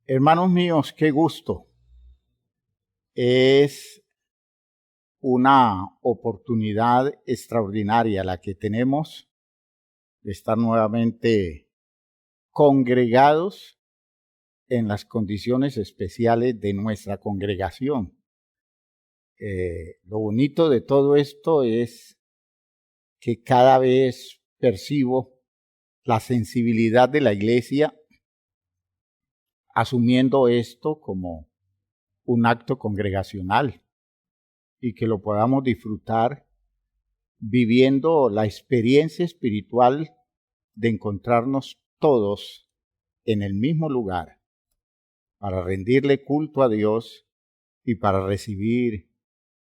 Hermanos míos, qué gusto. Es una oportunidad extraordinaria la que tenemos de estar nuevamente congregados en las condiciones especiales de nuestra congregación. Lo bonito de todo esto es que cada vez percibo la sensibilidad de la iglesia asumiendo esto como un acto congregacional y que lo podamos disfrutar viviendo la experiencia espiritual de encontrarnos todos en el mismo lugar para rendirle culto a Dios y para recibir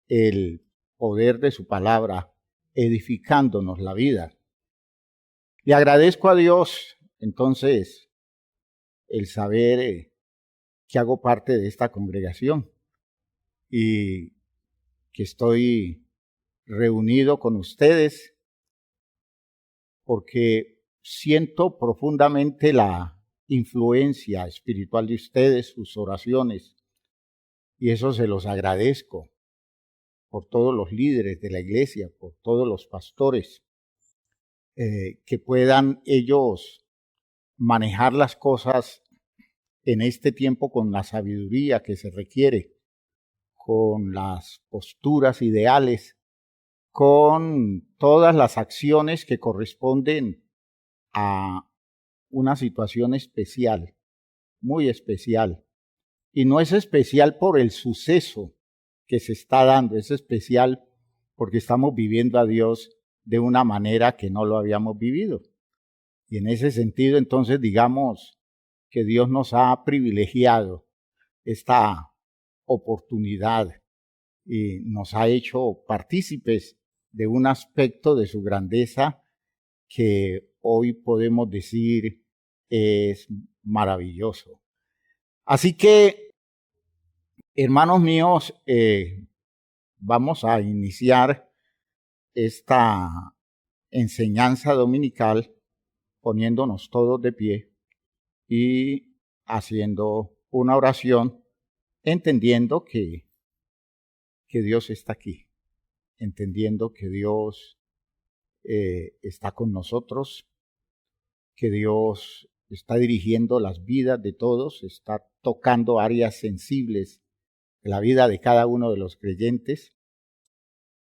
el poder de su palabra, edificándonos la vida. Le agradezco a Dios, entonces, el saber que hago parte de esta congregación y que estoy reunido con ustedes porque siento profundamente la influencia espiritual de ustedes, sus oraciones, y eso se los agradezco por todos los líderes de la iglesia, por todos los pastores, que puedan ellos manejar las cosas en este tiempo con la sabiduría que se requiere, con las posturas ideales, con todas las acciones que corresponden a una situación especial, muy especial. Y no es especial por el suceso que se está dando, es especial porque estamos viviendo a Dios de una manera que no lo habíamos vivido. Y en ese sentido, entonces, digamos que Dios nos ha privilegiado esta oportunidad y nos ha hecho partícipes de un aspecto de su grandeza que hoy podemos decir es maravilloso. Así que, hermanos míos, vamos a iniciar esta enseñanza dominical poniéndonos todos de pie y haciendo una oración, entendiendo que Dios está aquí, entendiendo que Dios está con nosotros, que Dios está dirigiendo las vidas de todos, está tocando áreas sensibles de la vida de cada uno de los creyentes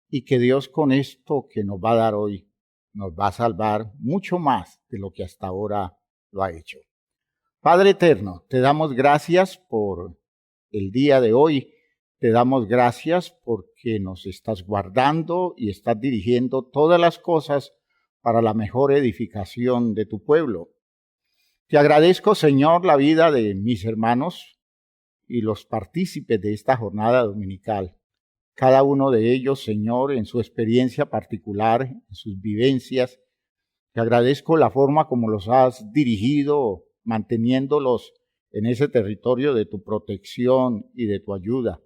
y que Dios con esto que nos va a dar hoy nos va a salvar mucho más de lo que hasta ahora lo ha hecho. Padre eterno, te damos gracias por el día de hoy. Te damos gracias porque nos estás guardando y estás dirigiendo todas las cosas para la mejor edificación de tu pueblo. Te agradezco, Señor, la vida de mis hermanos y los partícipes de esta jornada dominical. Cada uno de ellos, Señor, en su experiencia particular, en sus vivencias. Te agradezco la forma como los has dirigido, manteniéndolos en ese territorio de tu protección y de tu ayuda.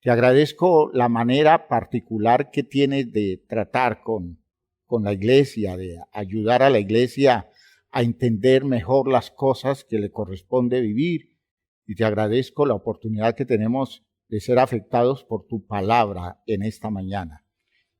Te agradezco la manera particular que tienes de tratar con la iglesia, de ayudar a la iglesia a entender mejor las cosas que le corresponde vivir. Y te agradezco la oportunidad que tenemos de ser afectados por tu palabra en esta mañana.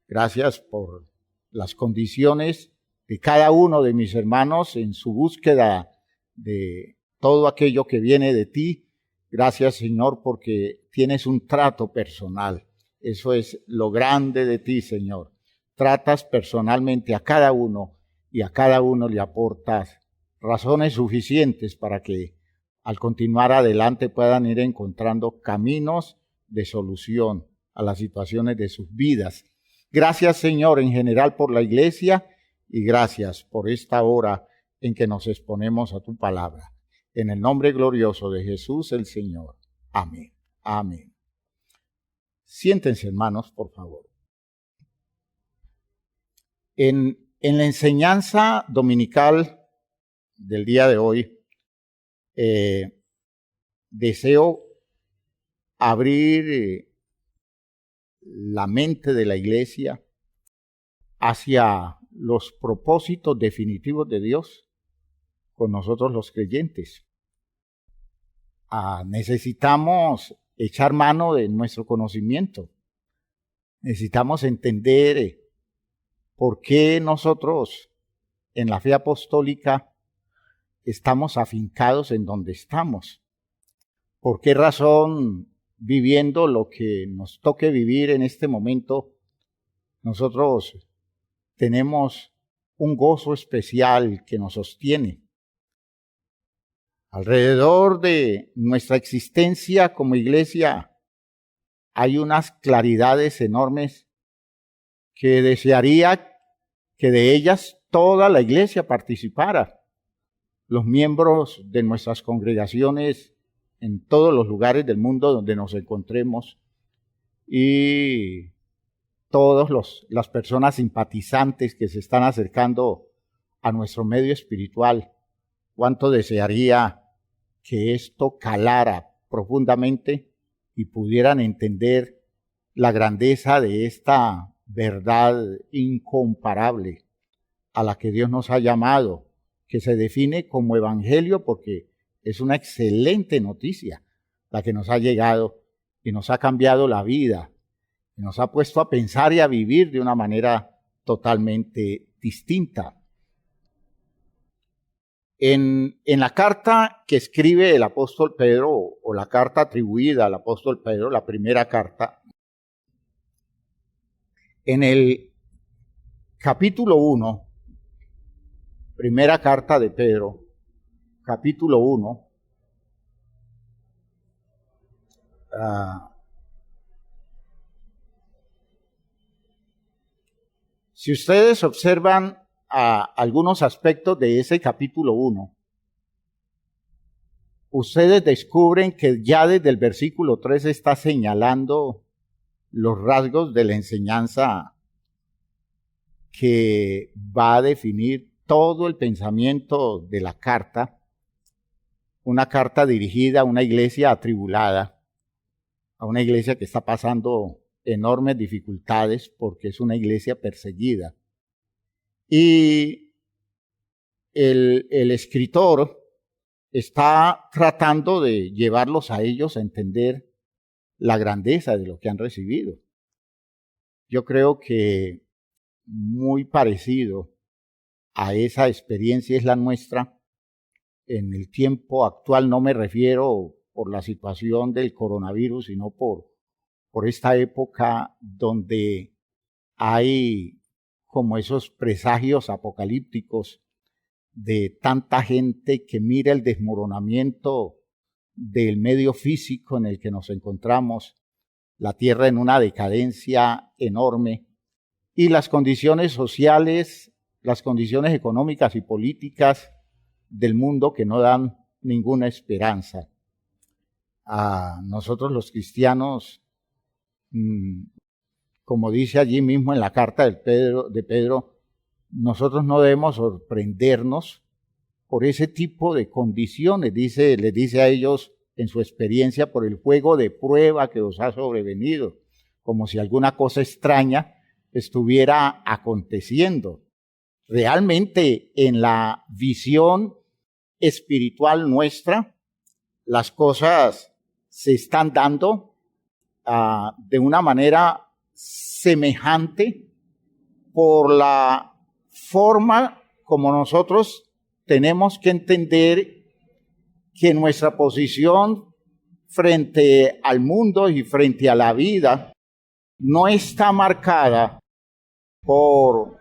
Gracias por las condiciones de cada uno de mis hermanos en su búsqueda de todo aquello que viene de ti. Gracias, Señor, porque tienes un trato personal. Eso es lo grande de ti, Señor. Tratas personalmente a cada uno y a cada uno le aportas razones suficientes para que al continuar adelante puedan ir encontrando caminos de solución a las situaciones de sus vidas. Gracias, Señor, en general por la iglesia y gracias por esta hora en que nos exponemos a tu palabra. En el nombre glorioso de Jesús el Señor. Amén. Amén. Siéntense, hermanos, por favor. En la enseñanza dominical del día de hoy, deseo abrir la mente de la iglesia hacia los propósitos definitivos de Dios con nosotros los creyentes. Necesitamos echar mano de nuestro conocimiento. Necesitamos entender por qué nosotros en la fe apostólica estamos afincados en donde estamos. ¿Por qué razón, viviendo lo que nos toque vivir en este momento, nosotros tenemos un gozo especial que nos sostiene? Alrededor de nuestra existencia como iglesia hay unas claridades enormes que desearía que de ellas toda la iglesia participara. Los miembros de nuestras congregaciones en todos los lugares del mundo donde nos encontremos y todas las personas simpatizantes que se están acercando a nuestro medio espiritual. Cuánto desearía que esto calara profundamente y pudieran entender la grandeza de esta verdad incomparable a la que Dios nos ha llamado, que se define como evangelio porque es una excelente noticia la que nos ha llegado y nos ha cambiado la vida, y nos ha puesto a pensar y a vivir de una manera totalmente distinta. En la carta que escribe el apóstol Pedro, o la carta atribuida al apóstol Pedro, la primera carta, en el capítulo 1, primera carta de Pedro, capítulo 1, si ustedes observan algunos aspectos de ese capítulo 1, ustedes descubren que ya desde el versículo 3 está señalando los rasgos de la enseñanza que va a definir todo el pensamiento de la carta, una carta dirigida a una iglesia atribulada, a una iglesia que está pasando enormes dificultades porque es una iglesia perseguida. Y el escritor está tratando de llevarlos a ellos a entender la grandeza de lo que han recibido. Yo creo que muy parecido a esa experiencia es la nuestra en el tiempo actual. No me refiero por la situación del coronavirus, sino por esta época donde hay como esos presagios apocalípticos de tanta gente que mira el desmoronamiento del medio físico en el que nos encontramos, la tierra en una decadencia enorme y las condiciones sociales, las condiciones económicas y políticas del mundo que no dan ninguna esperanza. A nosotros los cristianos, como dice allí mismo en la carta de Pedro, nosotros no debemos sorprendernos por ese tipo de condiciones. Les dice a ellos en su experiencia, por el fuego de prueba que os ha sobrevenido, como si alguna cosa extraña estuviera aconteciendo. Realmente en la visión espiritual nuestra, las cosas se están dando de una manera semejante por la forma como nosotros tenemos que entender que nuestra posición frente al mundo y frente a la vida no está marcada por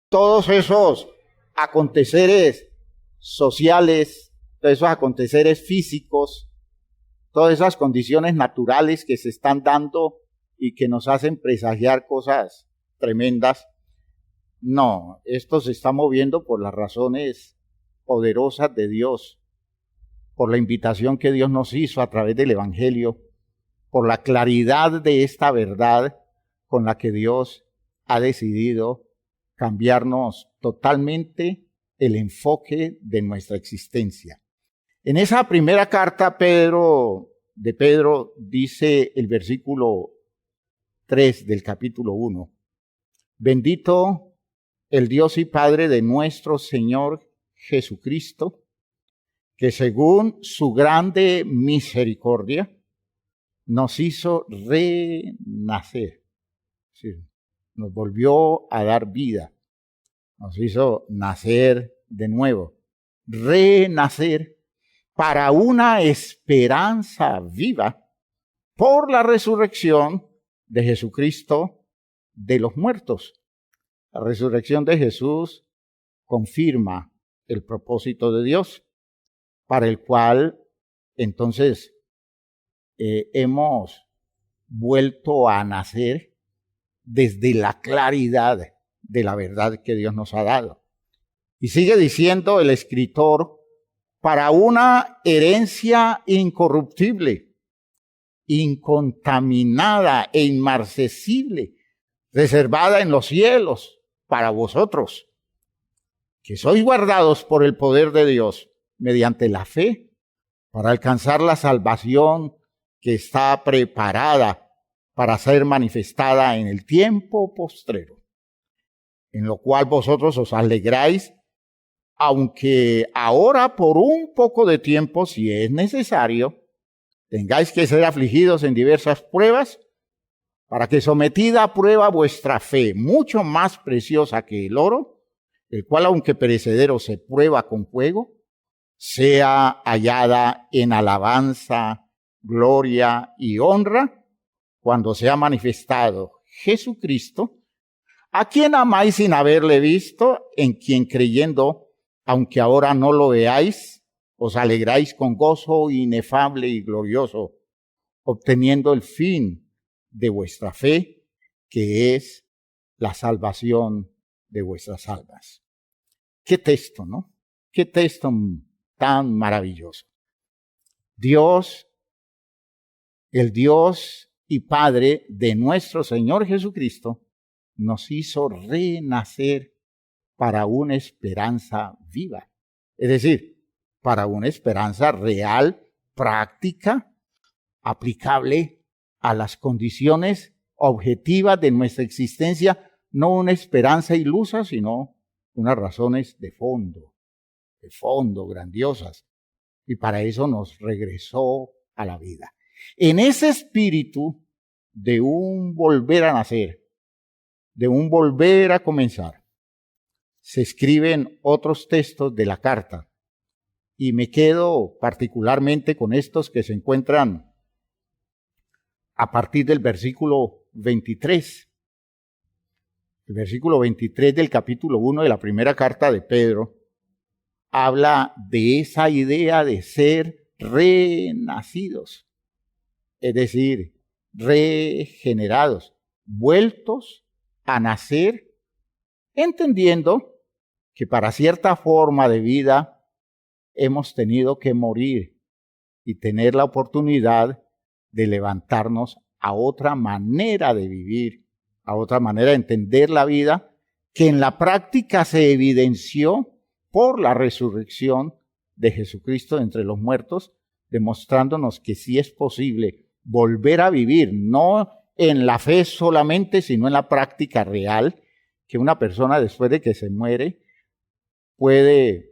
todos esos aconteceres sociales, todos esos aconteceres físicos, todas esas condiciones naturales que se están dando y que nos hacen presagiar cosas tremendas. No, esto se está moviendo por las razones poderosas de Dios, por la invitación que Dios nos hizo a través del Evangelio, por la claridad de esta verdad con la que Dios ha decidido cambiarnos totalmente el enfoque de nuestra existencia. En esa primera carta de Pedro dice el versículo 3 del capítulo 1, bendito el Dios y Padre de nuestro Señor Jesucristo, que según su grande misericordia nos hizo renacer. Sí, nos volvió a dar vida, nos hizo nacer de nuevo, renacer para una esperanza viva por la resurrección de Jesucristo de los muertos. La resurrección de Jesús confirma el propósito de Dios, para el cual entonces hemos vuelto a nacer desde la claridad de la verdad que Dios nos ha dado. Y sigue diciendo el escritor, para una herencia incorruptible, incontaminada e inmarcesible, reservada en los cielos para vosotros, que sois guardados por el poder de Dios mediante la fe para alcanzar la salvación que está preparada para ser manifestada en el tiempo postrero, en lo cual vosotros os alegráis, aunque ahora por un poco de tiempo, si es necesario, tengáis que ser afligidos en diversas pruebas, para que sometida a prueba vuestra fe, mucho más preciosa que el oro, el cual aunque perecedero se prueba con fuego, sea hallada en alabanza, gloria y honra, cuando sea manifestado Jesucristo, a quien amáis sin haberle visto, en quien creyendo, aunque ahora no lo veáis, os alegráis con gozo inefable y glorioso, obteniendo el fin de vuestra fe, que es la salvación de vuestras almas. Qué texto, ¿no? Qué texto tan maravilloso. Dios, el Dios y Padre de nuestro Señor Jesucristo, nos hizo renacer para una esperanza viva. Es decir, para una esperanza real, práctica, aplicable a las condiciones objetivas de nuestra existencia, no una esperanza ilusa, sino unas razones de fondo grandiosas. Y para eso nos regresó a la vida. En ese espíritu de un volver a nacer, de un volver a comenzar, se escriben otros textos de la carta. Y me quedo particularmente con estos que se encuentran a partir del versículo 23. El versículo 23 del capítulo 1 de la primera carta de Pedro habla de esa idea de ser renacidos, es decir, regenerados, vueltos a nacer, entendiendo que para cierta forma de vida hemos tenido que morir y tener la oportunidad de levantarnos a otra manera de vivir, a otra manera de entender la vida, que en la práctica se evidenció por la resurrección de Jesucristo de entre los muertos, demostrándonos que sí es posible volver a vivir, no en la fe solamente, sino en la práctica real, que una persona después de que se muere puede,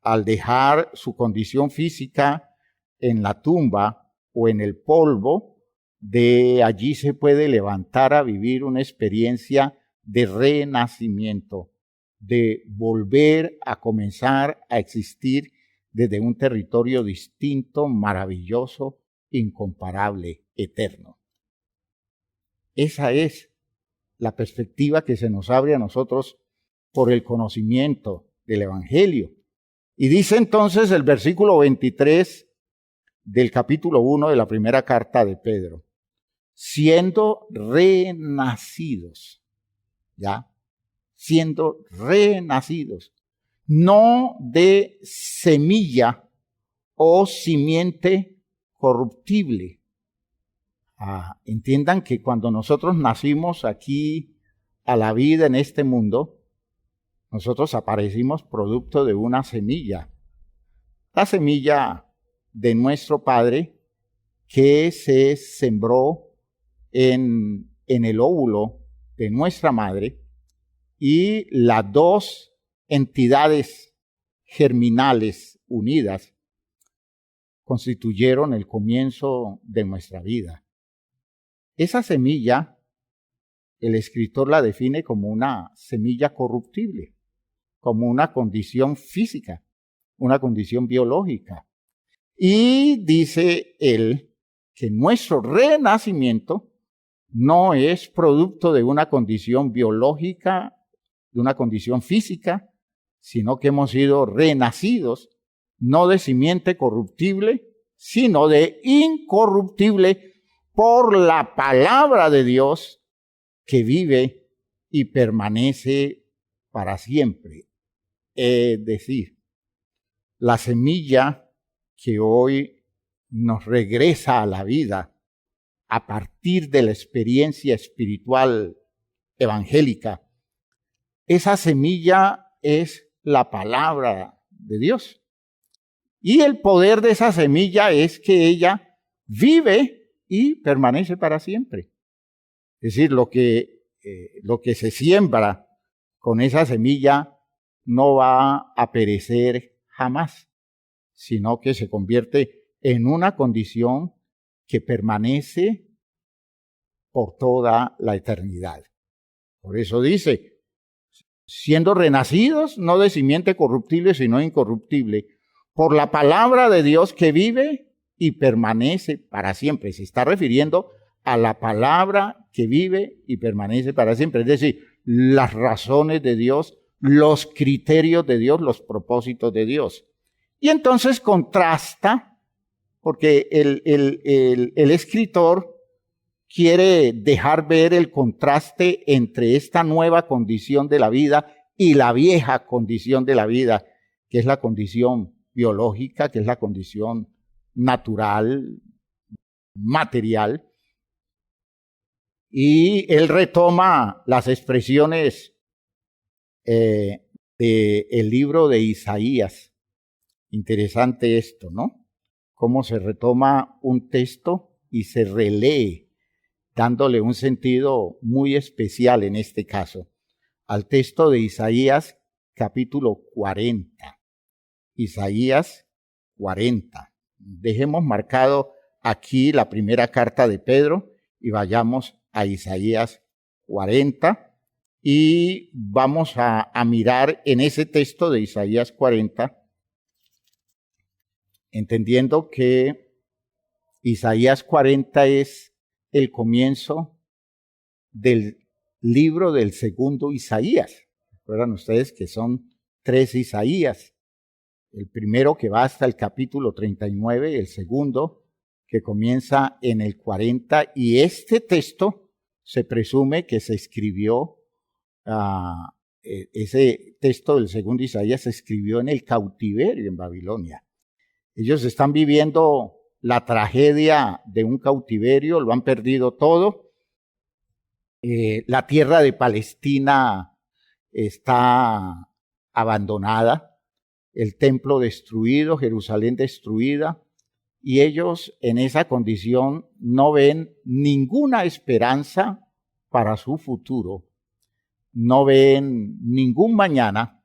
al dejar su condición física en la tumba o en el polvo, de allí se puede levantar a vivir una experiencia de renacimiento, de volver a comenzar a existir desde un territorio distinto, maravilloso, incomparable, eterno. Esa es la perspectiva que se nos abre a nosotros por el conocimiento del Evangelio. Y dice entonces el versículo 23 del capítulo 1 de la primera carta de Pedro, siendo renacidos, ¿ya? Siendo renacidos, no de semilla o simiente corruptible. Entiendan que cuando nosotros nacimos aquí a la vida en este mundo, nosotros aparecimos producto de una semilla. La semilla de nuestro Padre que se sembró en el óvulo de nuestra madre, y las dos entidades germinales unidas, constituyeron el comienzo de nuestra vida. Esa semilla, el escritor la define como una semilla corruptible, como una condición física, una condición biológica. Y dice él que nuestro renacimiento no es producto de una condición biológica, de una condición física, sino que hemos sido renacidos, no de simiente corruptible, sino de incorruptible por la palabra de Dios que vive y permanece para siempre. Es decir, la semilla que hoy nos regresa a la vida a partir de la experiencia espiritual evangélica, esa semilla es la palabra de Dios. Y el poder de esa semilla es que ella vive y permanece para siempre. Es decir, lo que se siembra con esa semilla no va a perecer jamás, sino que se convierte en una condición que permanece por toda la eternidad. Por eso dice, siendo renacidos, no de simiente corruptible, sino incorruptible, por la palabra de Dios que vive y permanece para siempre. Se está refiriendo a la palabra que vive y permanece para siempre. Es decir, las razones de Dios, los criterios de Dios, los propósitos de Dios. Y entonces contrasta, porque el escritor quiere dejar ver el contraste entre esta nueva condición de la vida y la vieja condición de la vida, que es la condición biológica, que es la condición natural, material. Y él retoma las expresiones del libro de Isaías. Interesante esto, ¿no? Cómo se retoma un texto y se relee, dándole un sentido muy especial en este caso, al texto de Isaías capítulo 40. Isaías 40. Dejemos marcado aquí la primera carta de Pedro y vayamos a Isaías 40 y vamos a mirar en ese texto de Isaías 40, entendiendo que Isaías 40 es el comienzo del libro del segundo Isaías. Recuerdan ustedes que son 3 Isaías. El primero que va hasta el capítulo 39, el segundo que comienza en el 40, y este texto se presume que se escribió, ese texto del segundo Isaías se escribió en el cautiverio en Babilonia. Ellos están viviendo la tragedia de un cautiverio, lo han perdido todo. La tierra de Palestina está abandonada, el templo destruido, Jerusalén destruida, y ellos en esa condición no ven ninguna esperanza para su futuro, no ven ningún mañana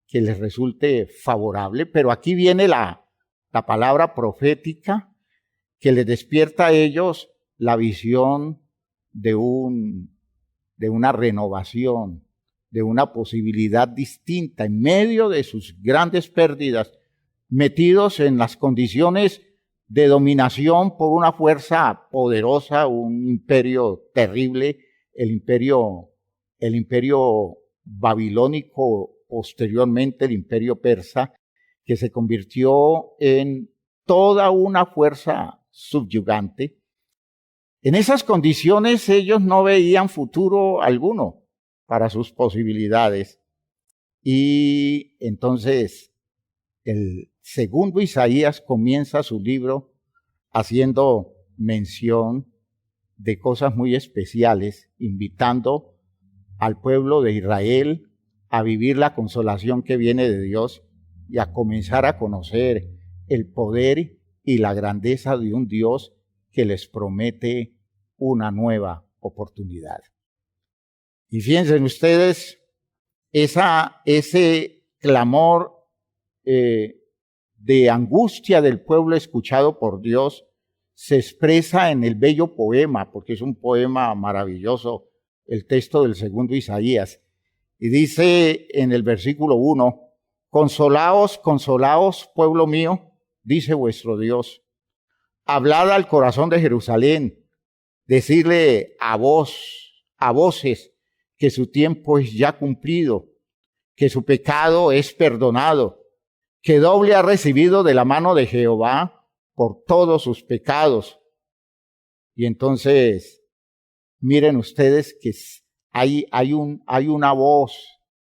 que les resulte favorable, pero aquí viene la palabra profética que les despierta a ellos la visión de una renovación, de una posibilidad distinta en medio de sus grandes pérdidas, metidos en las condiciones de dominación por una fuerza poderosa, un imperio terrible, el imperio babilónico, posteriormente el imperio persa, que se convirtió en toda una fuerza subyugante. En esas condiciones ellos no veían futuro alguno para sus posibilidades. Y entonces el segundo Isaías comienza su libro haciendo mención de cosas muy especiales, invitando al pueblo de Israel a vivir la consolación que viene de Dios y a comenzar a conocer el poder y la grandeza de un Dios que les promete una nueva oportunidad. Y fíjense ustedes, ese clamor de angustia del pueblo escuchado por Dios se expresa en el bello poema, porque es un poema maravilloso, el texto del segundo Isaías. Y dice en el versículo 1, consolaos, consolaos, pueblo mío, dice vuestro Dios. Hablad al corazón de Jerusalén, decirle a voces, que su tiempo es ya cumplido, que su pecado es perdonado, que doble ha recibido de la mano de Jehová por todos sus pecados. Y entonces, miren ustedes que hay una voz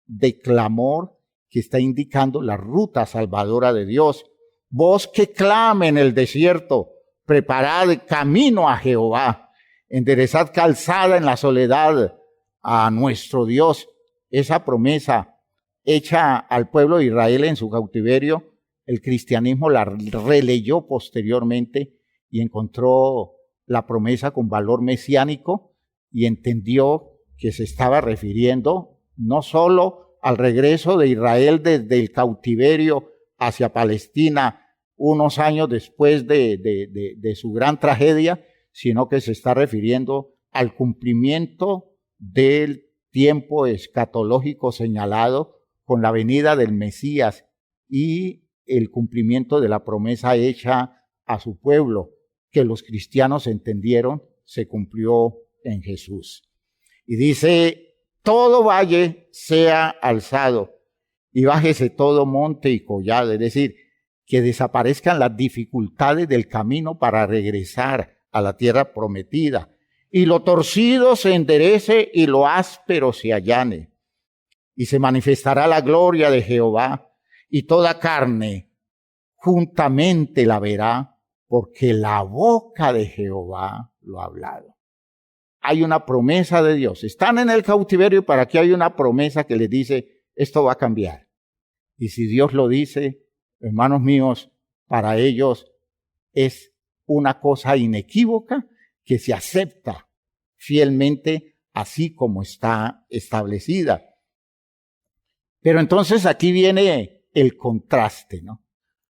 de clamor que está indicando la ruta salvadora de Dios. Voz que clama en el desierto, preparad camino a Jehová, enderezad calzada en la soledad a nuestro Dios. Esa promesa hecha al pueblo de Israel en su cautiverio, el cristianismo la releyó posteriormente y encontró la promesa con valor mesiánico y entendió que se estaba refiriendo no solo al regreso de Israel desde el cautiverio hacia Palestina unos años después de su gran tragedia, sino que se está refiriendo al cumplimiento del tiempo escatológico señalado con la venida del Mesías y el cumplimiento de la promesa hecha a su pueblo, que los cristianos entendieron, se cumplió en Jesús. Y dice, todo valle sea alzado y bájese todo monte y collado, es decir, que desaparezcan las dificultades del camino para regresar a la tierra prometida, y lo torcido se enderece y lo áspero se allane. Y se manifestará la gloria de Jehová, y toda carne juntamente la verá, porque la boca de Jehová lo ha hablado. Hay una promesa de Dios. Están en el cautiverio, para que hay una promesa que les dice, esto va a cambiar. Y si Dios lo dice, hermanos míos, para ellos es una cosa inequívoca que se acepta fielmente así como está establecida. Pero entonces aquí viene el contraste, ¿no?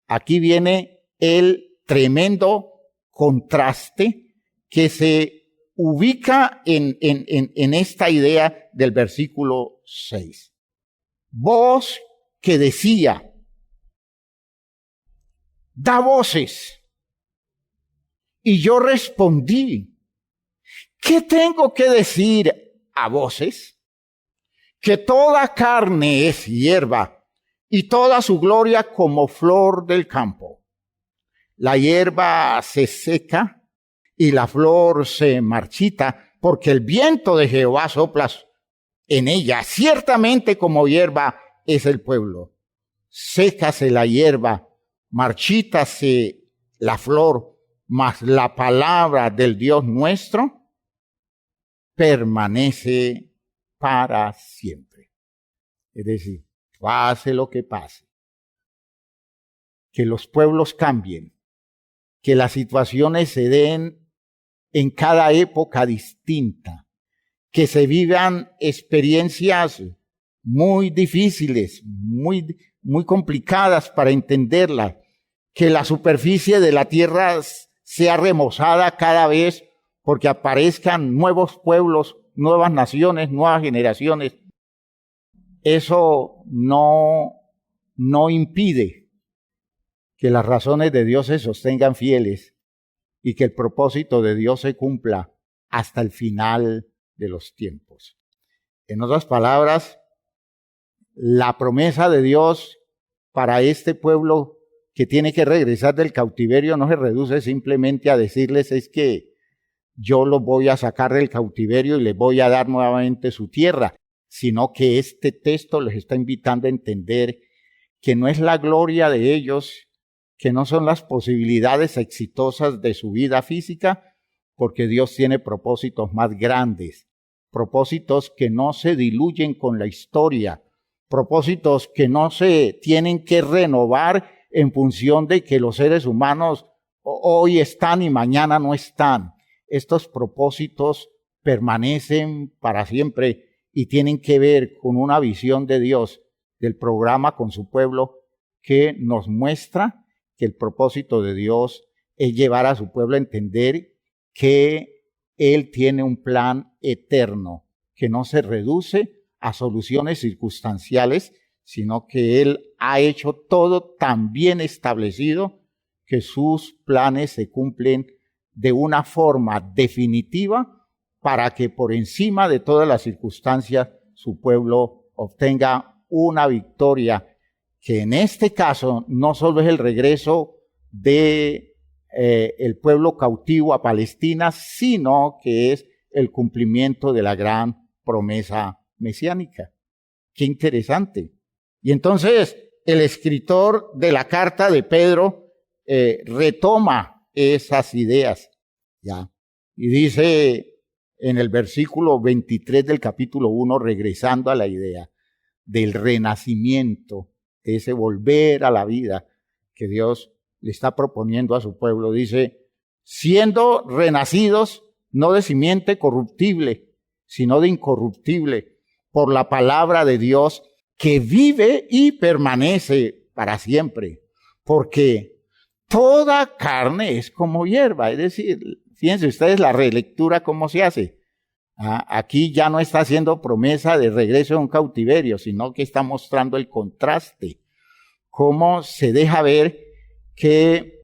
Aquí viene el tremendo contraste que se ubica en esta idea del versículo 6. Voz que decía, da voces. Y yo respondí, ¿qué tengo que decir a voces? Que toda carne es hierba y toda su gloria como flor del campo. La hierba se seca y la flor se marchita, porque el viento de Jehová sopla en ella. Ciertamente como hierba es el pueblo. Sécase la hierba, marchítase la flor, mas la palabra del Dios nuestro permanece para siempre. Es decir, pase lo que pase, que los pueblos cambien, que las situaciones se den en cada época distinta, que se vivan experiencias muy difíciles, muy complicadas para entenderlas, que la superficie de la tierra sea remozada cada vez porque aparezcan nuevos pueblos, nuevas naciones, nuevas generaciones. Eso no impide que las razones de Dios se sostengan fieles y que el propósito de Dios se cumpla hasta el final de los tiempos. En otras palabras, la promesa de Dios para este pueblo que tiene que regresar del cautiverio no se reduce simplemente a decirles es que yo los voy a sacar del cautiverio y les voy a dar nuevamente su tierra, sino que este texto les está invitando a entender que no es la gloria de ellos, que no son las posibilidades exitosas de su vida física, porque Dios tiene propósitos más grandes, propósitos que no se diluyen con la historia, propósitos que no se tienen que renovar en función de que los seres humanos hoy están y mañana no están. Estos propósitos permanecen para siempre y tienen que ver con una visión de Dios, del programa con su pueblo, que nos muestra que el propósito de Dios es llevar a su pueblo a entender que Él tiene un plan eterno, que no se reduce a soluciones circunstanciales, sino que Él ha hecho todo tan bien establecido que sus planes se cumplen de una forma definitiva para que por encima de todas las circunstancias su pueblo obtenga una victoria, que en este caso no solo es el regreso de el pueblo cautivo a Palestina, sino que es el cumplimiento de la gran promesa mesiánica. Qué interesante. Y entonces el escritor de la carta de Pedro retoma esas ideas, ¿ya? Y dice en el versículo 23 del capítulo 1, regresando a la idea del renacimiento, de ese volver a la vida que Dios le está proponiendo a su pueblo, dice, siendo renacidos no de simiente corruptible, sino de incorruptible, por la palabra de Dios que vive y permanece para siempre, porque toda carne es como hierba. Es decir, fíjense ustedes la relectura cómo se hace. Aquí ya no está haciendo promesa de regreso a un cautiverio, sino que está mostrando el contraste, cómo se deja ver que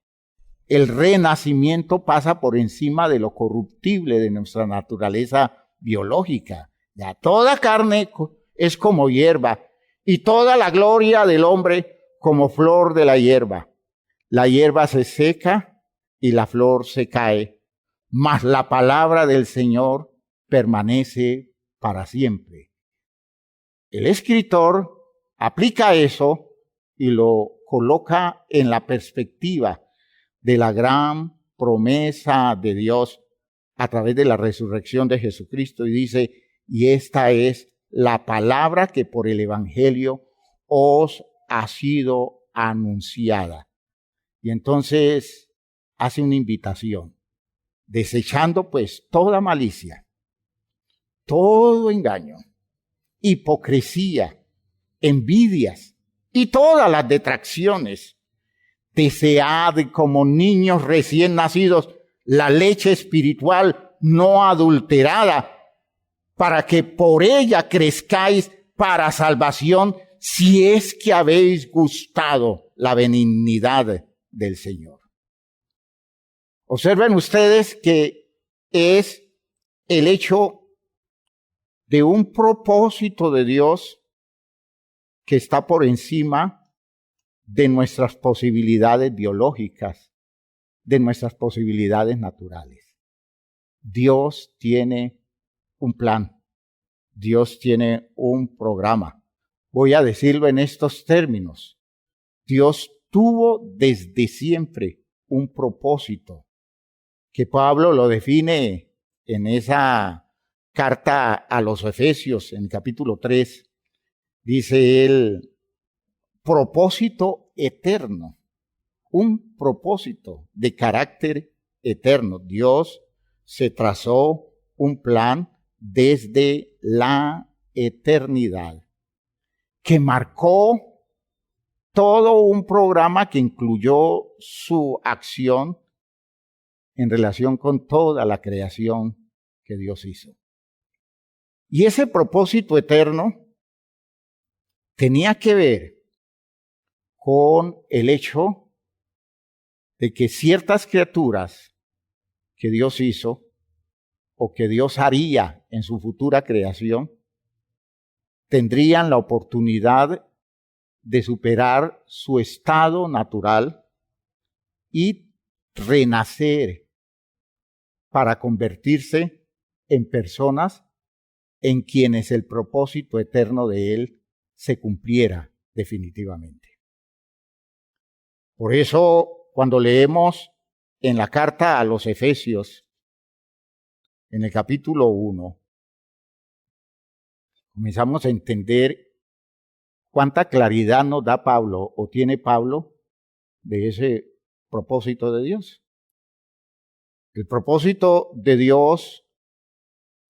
el renacimiento pasa por encima de lo corruptible de nuestra naturaleza biológica. Ya toda carne es como hierba y toda la gloria del hombre como flor de la hierba. La hierba se seca y la flor se cae, mas la palabra del Señor permanece para siempre. El escritor aplica eso y lo coloca en la perspectiva de la gran promesa de Dios a través de la resurrección de Jesucristo, y dice, y esta es la palabra que por el Evangelio os ha sido anunciada. Y entonces hace una invitación, desechando pues toda malicia, todo engaño, hipocresía, envidias y todas las detracciones. Desead como niños recién nacidos la leche espiritual no adulterada, para que por ella crezcáis para salvación, si es que habéis gustado la benignidad del Señor. Observen ustedes que es el hecho de un propósito de Dios que está por encima de nuestras posibilidades biológicas, de nuestras posibilidades naturales. Dios tiene un plan, Dios tiene un programa. Voy a decirlo en estos términos. Dios tuvo desde siempre un propósito, que Pablo lo define en esa carta a los Efesios, en el capítulo 3. Dice él, propósito eterno, un propósito de carácter eterno. Dios se trazó un plan desde la eternidad que marcó todo un programa que incluyó su acción en relación con toda la creación que Dios hizo. Y ese propósito eterno tenía que ver con el hecho de que ciertas criaturas que Dios hizo o que Dios haría en su futura creación tendrían la oportunidad de superar su estado natural y renacer para convertirse en personas en quienes el propósito eterno de Él se cumpliera definitivamente. Por eso, cuando leemos en la carta a los Efesios, en el capítulo 1, comenzamos a entender cuánta claridad nos da Pablo o tiene Pablo de ese propósito de Dios. El propósito de Dios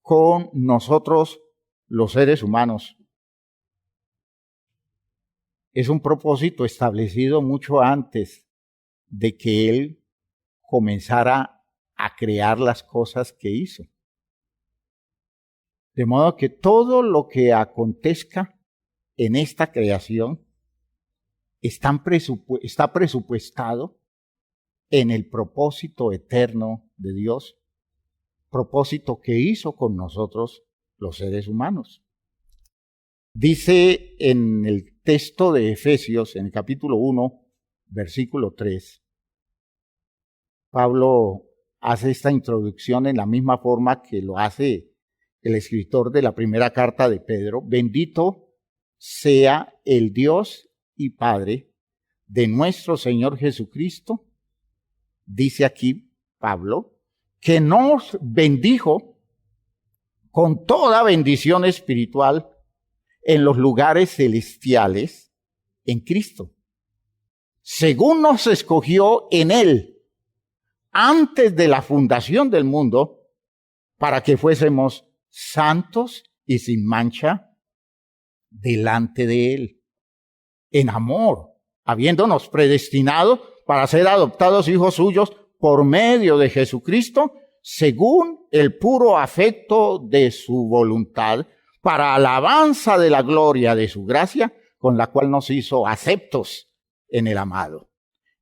con nosotros, los seres humanos, es un propósito establecido mucho antes de que Él comenzara a crear las cosas que hizo. De modo que todo lo que acontezca en esta creación está presupuestado en el propósito eterno de Dios, propósito que hizo con nosotros los seres humanos. Dice en el texto de Efesios, en el capítulo 1, versículo 3, Pablo hace esta introducción en la misma forma que lo hace el escritor de la primera carta de Pedro. Bendito sea el Dios y Padre de nuestro Señor Jesucristo, dice aquí Pablo, que nos bendijo con toda bendición espiritual en los lugares celestiales en Cristo, según nos escogió en Él antes de la fundación del mundo, para que fuésemos santos y sin mancha delante de Él, en amor, habiéndonos predestinado para ser adoptados hijos suyos por medio de Jesucristo, según el puro afecto de su voluntad, para alabanza de la gloria de su gracia, con la cual nos hizo aceptos en el amado,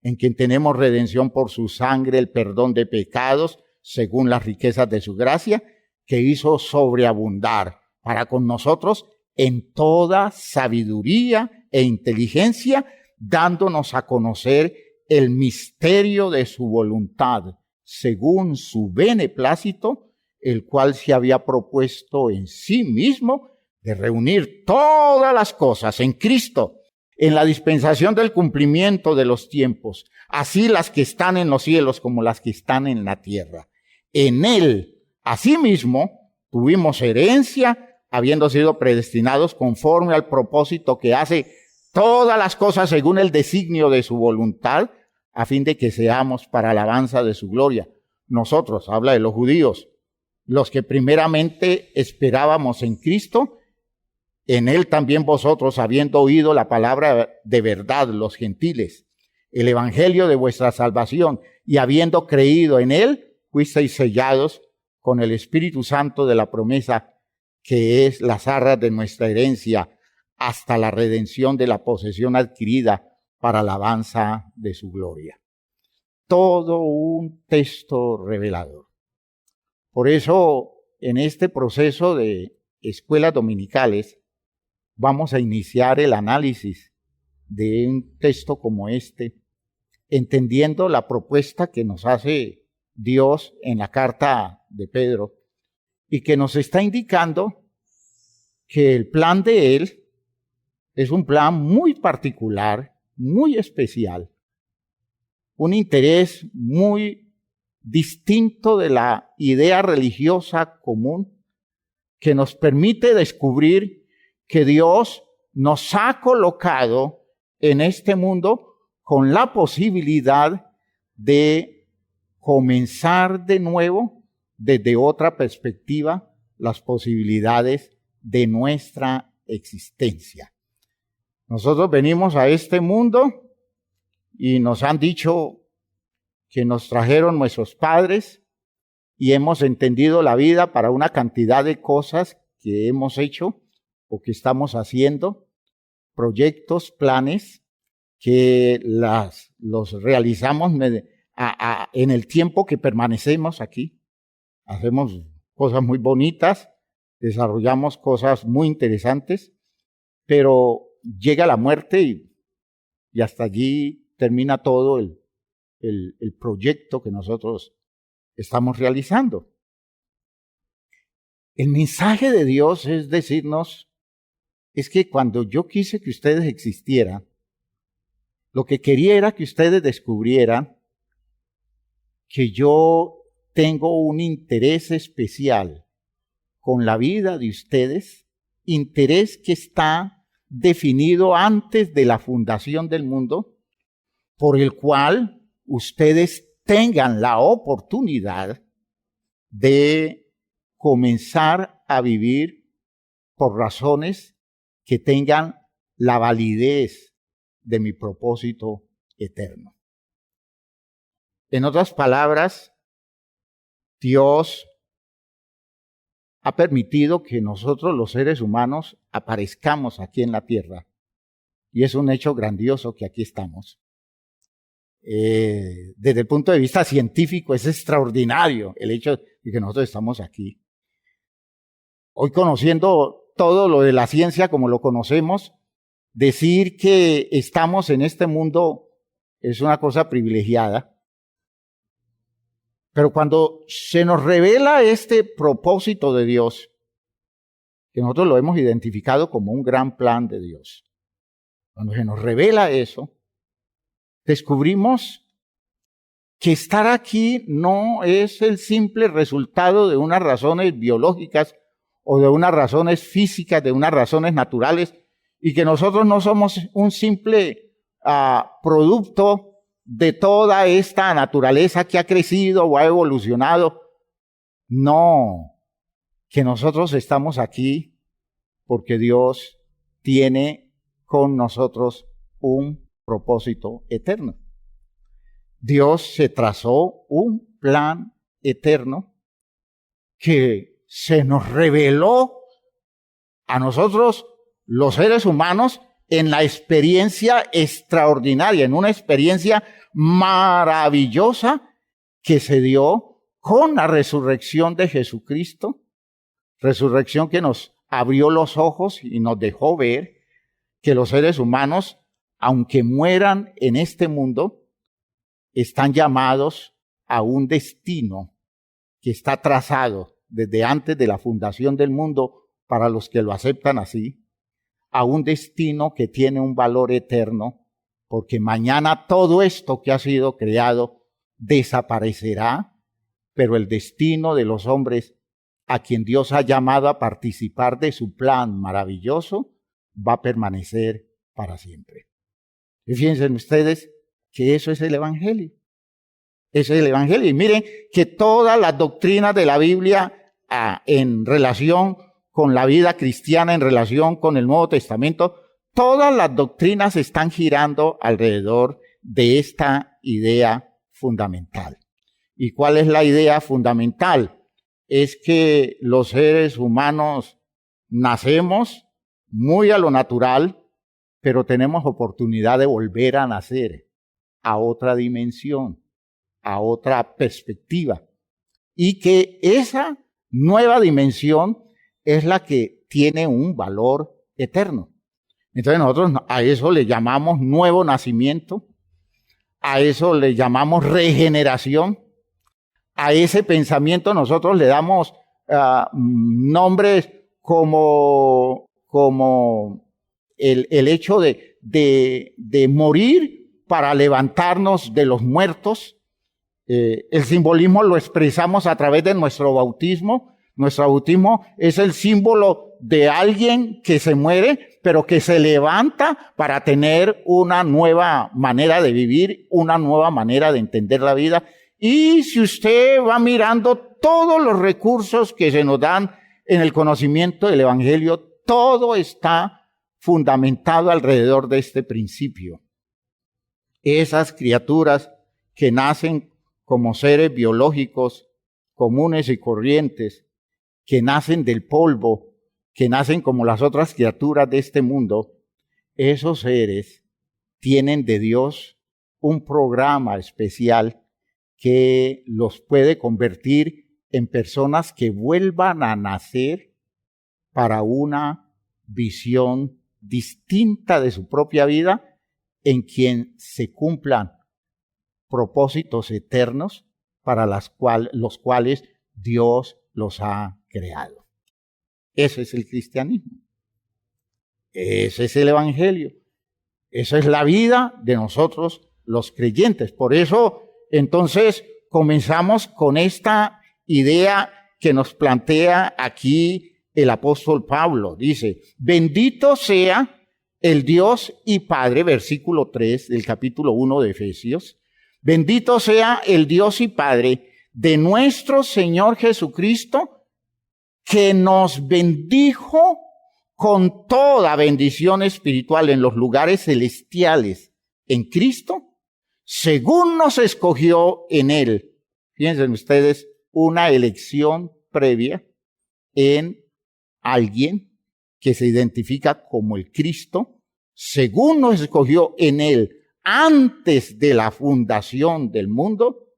en quien tenemos redención por su sangre, el perdón de pecados, según las riquezas de su gracia, que hizo sobreabundar para con nosotros en toda sabiduría e inteligencia, dándonos a conocer el misterio de su voluntad, según su beneplácito, el cual se había propuesto en sí mismo de reunir todas las cosas en Cristo, en la dispensación del cumplimiento de los tiempos, así las que están en los cielos como las que están en la tierra. En Él, asimismo, tuvimos herencia, habiendo sido predestinados conforme al propósito que hace todas las cosas según el designio de su voluntad, a fin de que seamos para alabanza de su gloria. Nosotros, habla de los judíos, los que primeramente esperábamos en Cristo, en Él también vosotros, habiendo oído la palabra de verdad, los gentiles, el evangelio de vuestra salvación, y habiendo creído en Él, fuisteis sellados con el Espíritu Santo de la promesa, que es las arras de nuestra herencia, hasta la redención de la posesión adquirida para alabanza de su gloria. Todo un texto revelador. Por eso, en este proceso de escuelas dominicales, vamos a iniciar el análisis de un texto como este, entendiendo la propuesta que nos hace Dios en la carta de Pedro y que nos está indicando que el plan de Él es un plan muy particular, muy especial, un interés muy distinto de la idea religiosa común que nos permite descubrir que Dios nos ha colocado en este mundo con la posibilidad de comenzar de nuevo desde otra perspectiva las posibilidades de nuestra existencia. Nosotros venimos a este mundo y nos han dicho que nos trajeron nuestros padres y hemos entendido la vida para una cantidad de cosas que hemos hecho o que estamos haciendo, proyectos, planes, que los realizamos en el tiempo que permanecemos aquí. Hacemos cosas muy bonitas, desarrollamos cosas muy interesantes, pero llega la muerte y hasta allí termina todo el proyecto que nosotros estamos realizando. El mensaje de Dios es decirnos, es que cuando yo quise que ustedes existieran, lo que quería era que ustedes descubrieran que yo tengo un interés especial con la vida de ustedes, interés que está definido antes de la fundación del mundo, por el cual ustedes tengan la oportunidad de comenzar a vivir por razones que tengan la validez de mi propósito eterno. En otras palabras, Dios ha permitido que nosotros los seres humanos aparezcamos aquí en la tierra. Y es un hecho grandioso que aquí estamos. Desde el punto de vista científico es extraordinario el hecho de que nosotros estamos aquí. Hoy, conociendo todo lo de la ciencia como lo conocemos, decir que estamos en este mundo es una cosa privilegiada. Pero cuando se nos revela este propósito de Dios, que nosotros lo hemos identificado como un gran plan de Dios, cuando se nos revela eso, descubrimos que estar aquí no es el simple resultado de unas razones biológicas o de unas razones físicas, de unas razones naturales, y que nosotros no somos un simple producto de toda esta naturaleza que ha crecido o ha evolucionado. No, que nosotros estamos aquí porque Dios tiene con nosotros un propósito eterno. Dios se trazó un plan eterno que se nos reveló a nosotros, los seres humanos, en la experiencia extraordinaria, en una experiencia maravillosa que se dio con la resurrección de Jesucristo, resurrección que nos abrió los ojos y nos dejó ver que los seres humanos, aunque mueran en este mundo, están llamados a un destino que está trazado desde antes de la fundación del mundo para los que lo aceptan así, a un destino que tiene un valor eterno, porque mañana todo esto que ha sido creado desaparecerá, pero el destino de los hombres a quien Dios ha llamado a participar de su plan maravilloso va a permanecer para siempre. Y fíjense ustedes que eso es el Evangelio. Ese es el Evangelio. Y miren que todas las doctrinas de la Biblia en relación con la vida cristiana, en relación con el Nuevo Testamento, todas las doctrinas están girando alrededor de esta idea fundamental. ¿Y cuál es la idea fundamental? Es que los seres humanos nacemos muy a lo natural, pero tenemos oportunidad de volver a nacer a otra dimensión, a otra perspectiva. Y que esa nueva dimensión es la que tiene un valor eterno. Entonces nosotros a eso le llamamos nuevo nacimiento, a eso le llamamos regeneración, a ese pensamiento nosotros le damos nombres como el hecho de morir para levantarnos de los muertos. El simbolismo lo expresamos a través de nuestro bautismo. Nuestro bautismo es el símbolo de alguien que se muere, pero que se levanta para tener una nueva manera de vivir, una nueva manera de entender la vida. Y si usted va mirando todos los recursos que se nos dan en el conocimiento del Evangelio, todo está fundamentado alrededor de este principio. Esas criaturas que nacen como seres biológicos comunes y corrientes, que nacen del polvo, que nacen como las otras criaturas de este mundo, esos seres tienen de Dios un programa especial que los puede convertir en personas que vuelvan a nacer para una visión distinta de su propia vida, en quien se cumplan propósitos eternos para los cuales Dios los ha creado. Ese es el cristianismo. Ese es el Evangelio. Esa es la vida de nosotros los creyentes. Por eso, entonces, comenzamos con esta idea que nos plantea aquí el apóstol Pablo. Dice, bendito sea el Dios y Padre, versículo 3 del capítulo 1 de Efesios. Bendito sea el Dios y Padre de nuestro Señor Jesucristo, que nos bendijo con toda bendición espiritual en los lugares celestiales en Cristo, según nos escogió en Él. Fíjense ustedes, una elección previa en alguien que se identifica como el Cristo, según nos escogió en Él antes de la fundación del mundo,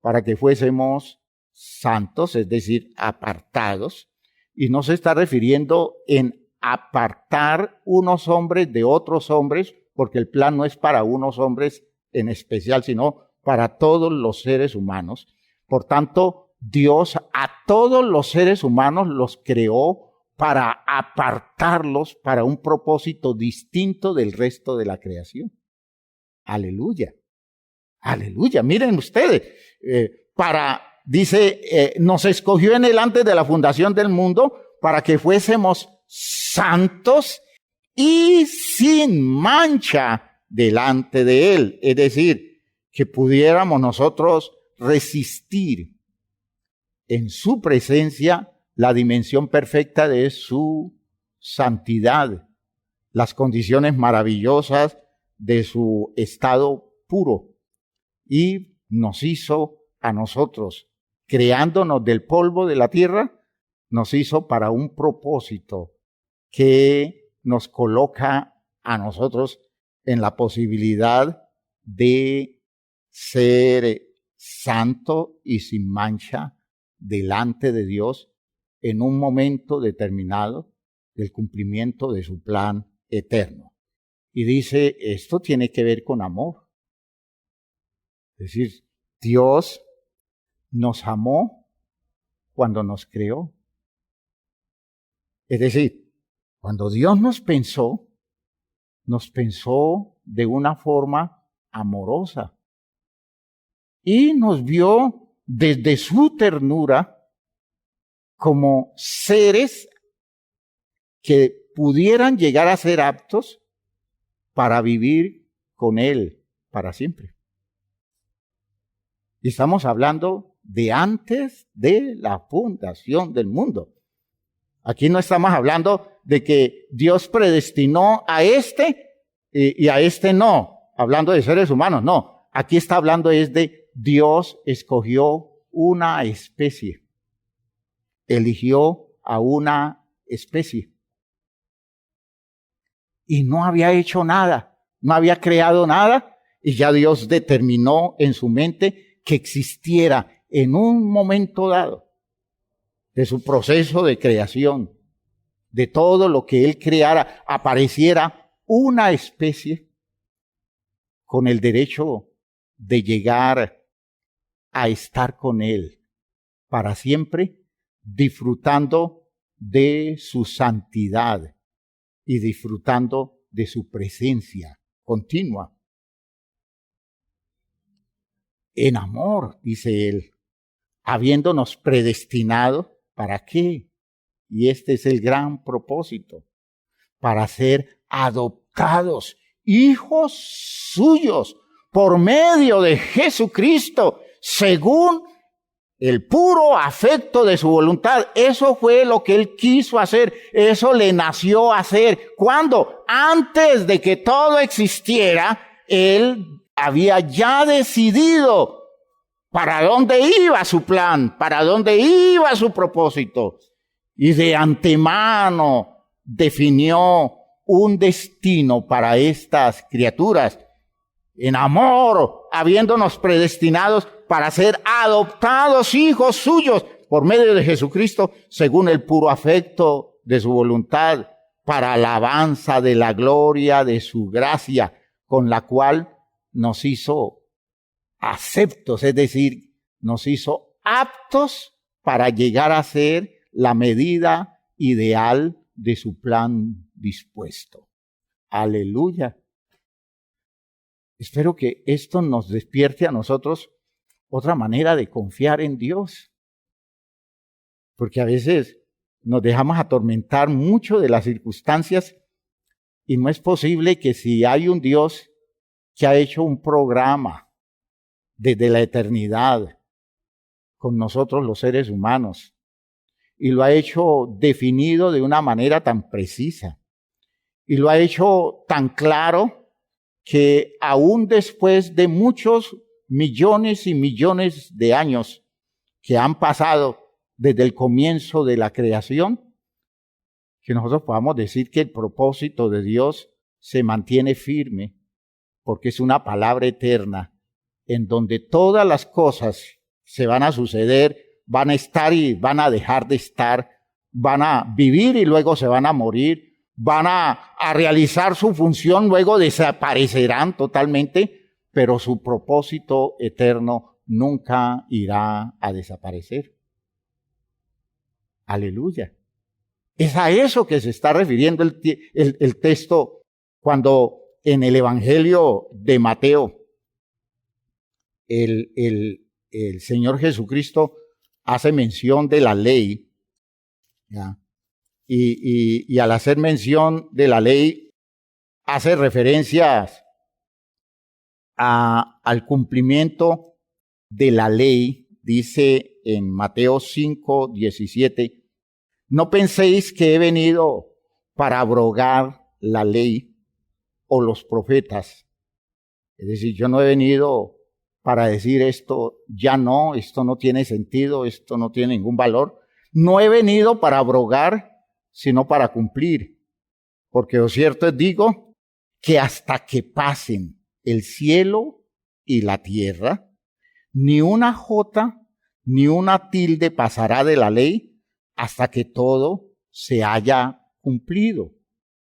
para que fuésemos santos, es decir, apartados. Y no se está refiriendo en apartar unos hombres de otros hombres, porque el plan no es para unos hombres en especial, sino para todos los seres humanos. Por tanto, Dios a todos los seres humanos los creó para apartarlos para un propósito distinto del resto de la creación. Aleluya. Aleluya. Miren ustedes, dice, nos escogió en Él antes de la fundación del mundo para que fuésemos santos y sin mancha delante de Él. Es decir, que pudiéramos nosotros resistir en su presencia la dimensión perfecta de su santidad, las condiciones maravillosas de su estado puro. Y nos hizo a nosotros, creándonos del polvo de la tierra, nos hizo para un propósito que nos coloca a nosotros en la posibilidad de ser santo y sin mancha delante de Dios en un momento determinado del cumplimiento de su plan eterno. Y dice, esto tiene que ver con amor. Es decir, Dios nos amó cuando nos creó. Es decir, cuando Dios nos pensó de una forma amorosa y nos vio desde su ternura como seres que pudieran llegar a ser aptos para vivir con Él para siempre. Y estamos hablando de antes de la fundación del mundo. Aquí no estamos hablando de que Dios predestinó a este y a este no, hablando de seres humanos, no. Aquí está hablando es de Dios escogió una especie, eligió a una especie y no había hecho nada, no había creado nada y ya Dios determinó en su mente que existiera en un momento dado de su proceso de creación, de todo lo que Él creara, apareciera una especie con el derecho de llegar a estar con Él para siempre, disfrutando de su santidad y disfrutando de su presencia continua. En amor, dice Él, habiéndonos predestinado, ¿para qué? Y este es el gran propósito, para ser adoptados, hijos suyos, por medio de Jesucristo, según el puro afecto de su voluntad. Eso fue lo que Él quiso hacer, eso le nació hacer. ¿Cuándo? Antes de que todo existiera, Él había ya decidido para dónde iba su plan, para dónde iba su propósito. Y de antemano definió un destino para estas criaturas. En amor, habiéndonos predestinados para ser adoptados hijos suyos por medio de Jesucristo, según el puro afecto de su voluntad, para alabanza de la gloria de su gracia, con la cual nos hizo aceptos, es decir, nos hizo aptos para llegar a ser la medida ideal de su plan dispuesto. Aleluya. Espero que esto nos despierte a nosotros otra manera de confiar en Dios. Porque a veces nos dejamos atormentar mucho de las circunstancias y no es posible que si hay un Dios que ha hecho un programa desde la eternidad con nosotros los seres humanos y lo ha hecho definido de una manera tan precisa y lo ha hecho tan claro que aún después de muchos millones y millones de años que han pasado desde el comienzo de la creación, que nosotros podamos decir que el propósito de Dios se mantiene firme, porque es una palabra eterna, en donde todas las cosas se van a suceder, van a estar y van a dejar de estar, van a vivir y luego se van a morir, van a realizar su función, luego desaparecerán totalmente, pero su propósito eterno nunca irá a desaparecer. Aleluya. Es a eso que se está refiriendo el texto cuando en el Evangelio de Mateo el Señor Jesucristo hace mención de la ley, ¿ya? Y al hacer mención de la ley hace referencias al cumplimiento de la ley. Dice en Mateo 5:17, no penséis que he venido para abrogar la ley o los profetas. Es decir, yo no he venido para decir esto ya no, esto no tiene sentido, esto no tiene ningún valor. No he venido para abrogar, sino para cumplir. Porque lo cierto es, digo, que hasta que pasen el cielo y la tierra, ni una jota ni una tilde pasará de la ley hasta que todo se haya cumplido.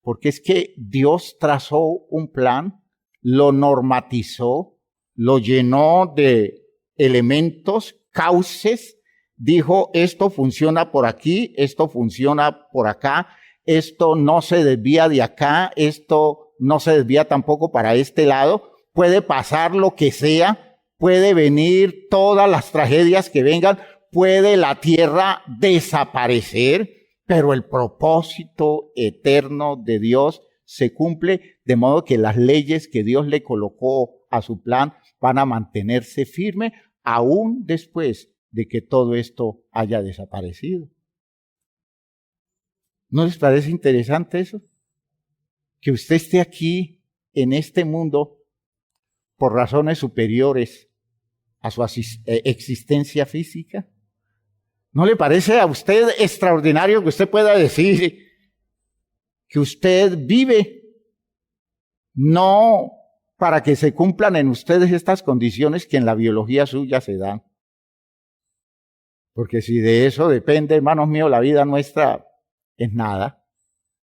Porque es que Dios trazó un plan, lo normatizó, lo llenó de elementos, cauces, dijo esto funciona por aquí, esto funciona por acá, esto no se desvía de acá, esto no se desvía tampoco para este lado, puede pasar lo que sea, puede venir todas las tragedias que vengan, puede la tierra desaparecer, pero el propósito eterno de Dios se cumple, de modo que las leyes que Dios le colocó a su plan van a mantenerse firmes aún después de que todo esto haya desaparecido. ¿No les parece interesante eso? Que usted esté aquí en este mundo por razones superiores a su existencia física. ¿No le parece a usted extraordinario que usted pueda decir que usted vive no para que se cumplan en ustedes estas condiciones que en la biología suya se dan? Porque si de eso depende, hermanos míos, la vida nuestra es nada.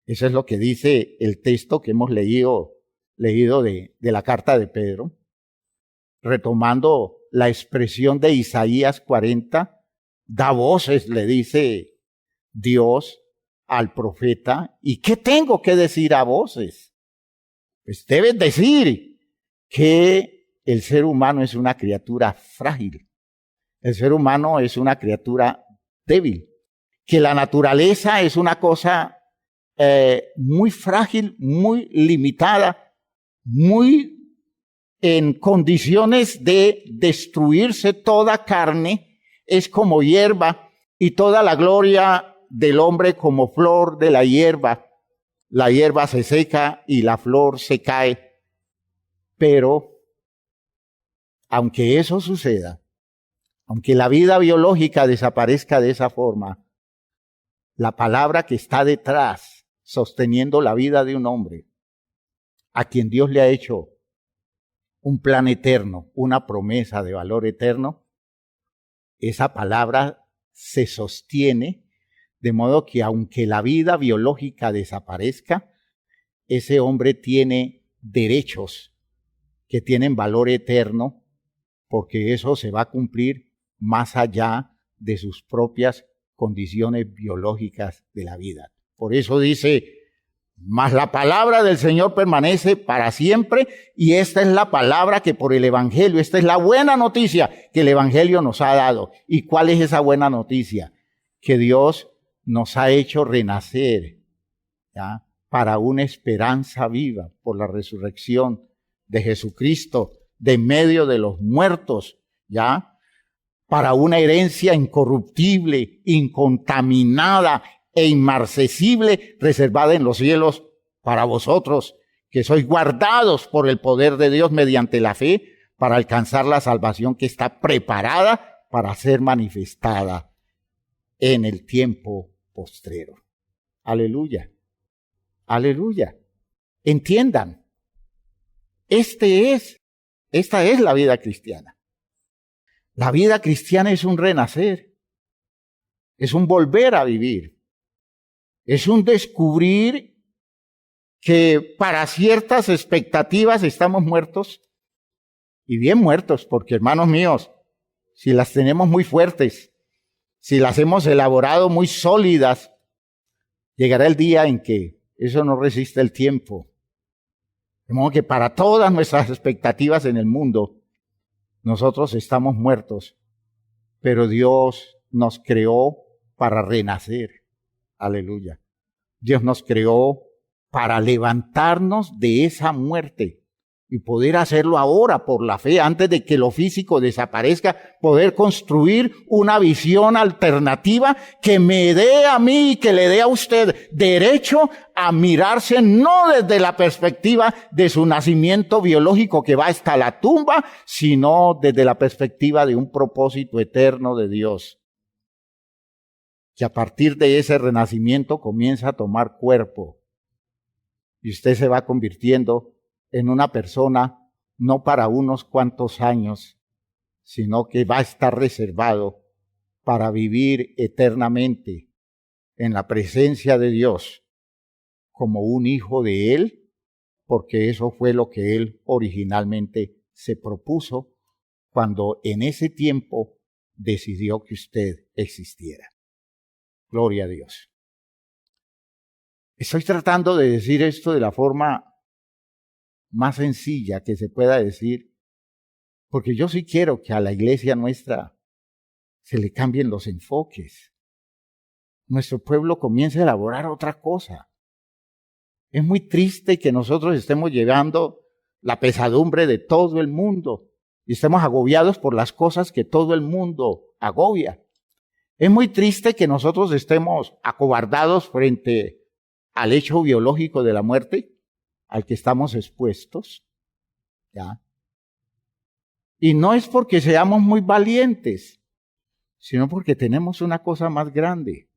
Eso es lo que dice el texto que hemos leído de la carta de Pedro, retomando la expresión de Isaías 40, da voces, le dice Dios al profeta. ¿Y qué tengo que decir a voces? Pues debes decir que el ser humano es una criatura frágil. El ser humano es una criatura débil. Que la naturaleza es una cosa muy frágil, muy limitada, muy en condiciones de destruirse. Toda carne es como hierba y toda la gloria del hombre como flor de la hierba. La hierba se seca y la flor se cae. Pero, aunque eso suceda, aunque la vida biológica desaparezca de esa forma, la palabra que está detrás, sosteniendo la vida de un hombre, a quien Dios le ha hecho un plan eterno, una promesa de valor eterno, esa palabra se sostiene de modo que aunque la vida biológica desaparezca, ese hombre tiene derechos que tienen valor eterno, porque eso se va a cumplir más allá de sus propias condiciones biológicas de la vida. Por eso dice, mas la palabra del Señor permanece para siempre, y esta es la palabra que por el Evangelio, esta es la buena noticia que el Evangelio nos ha dado. ¿Y cuál es esa buena noticia? Que Dios nos ha hecho renacer, ¿ya?, para una esperanza viva por la resurrección de Jesucristo de en medio de los muertos, ¿ya?, para una herencia incorruptible, incontaminada e inmarcesible, reservada en los cielos para vosotros, que sois guardados por el poder de Dios mediante la fe para alcanzar la salvación que está preparada para ser manifestada en el tiempo postrero. Aleluya. Aleluya. Entiendan, esta es la vida cristiana. La vida cristiana es un renacer, es un volver a vivir, es un descubrir que para ciertas expectativas estamos muertos, y bien muertos, porque hermanos míos, si las tenemos muy fuertes, si las hemos elaborado muy sólidas, llegará el día en que eso no resiste el tiempo. De modo que para todas nuestras expectativas en el mundo, nosotros estamos muertos, pero Dios nos creó para renacer. Aleluya. Dios nos creó para levantarnos de esa muerte y poder hacerlo ahora por la fe, antes de que lo físico desaparezca, poder construir una visión alternativa que me dé a mí y que le dé a usted derecho a mirarse no desde la perspectiva de su nacimiento biológico que va hasta la tumba, sino desde la perspectiva de un propósito eterno de Dios, que a partir de ese renacimiento comienza a tomar cuerpo y usted se va convirtiendo en una persona no para unos cuantos años, sino que va a estar reservado para vivir eternamente en la presencia de Dios como un hijo de Él, porque eso fue lo que Él originalmente se propuso cuando en ese tiempo decidió que usted existiera. Gloria a Dios. Estoy tratando de decir esto de la forma más sencilla que se pueda decir, porque yo sí quiero que a la iglesia nuestra se le cambien los enfoques. Nuestro pueblo comience a elaborar otra cosa. Es muy triste que nosotros estemos llevando la pesadumbre de todo el mundo y estemos agobiados por las cosas que todo el mundo agobia. Es muy triste que nosotros estemos acobardados frente al hecho biológico de la muerte al que estamos expuestos, ¿ya? Y no es porque seamos muy valientes, sino porque tenemos una cosa más grande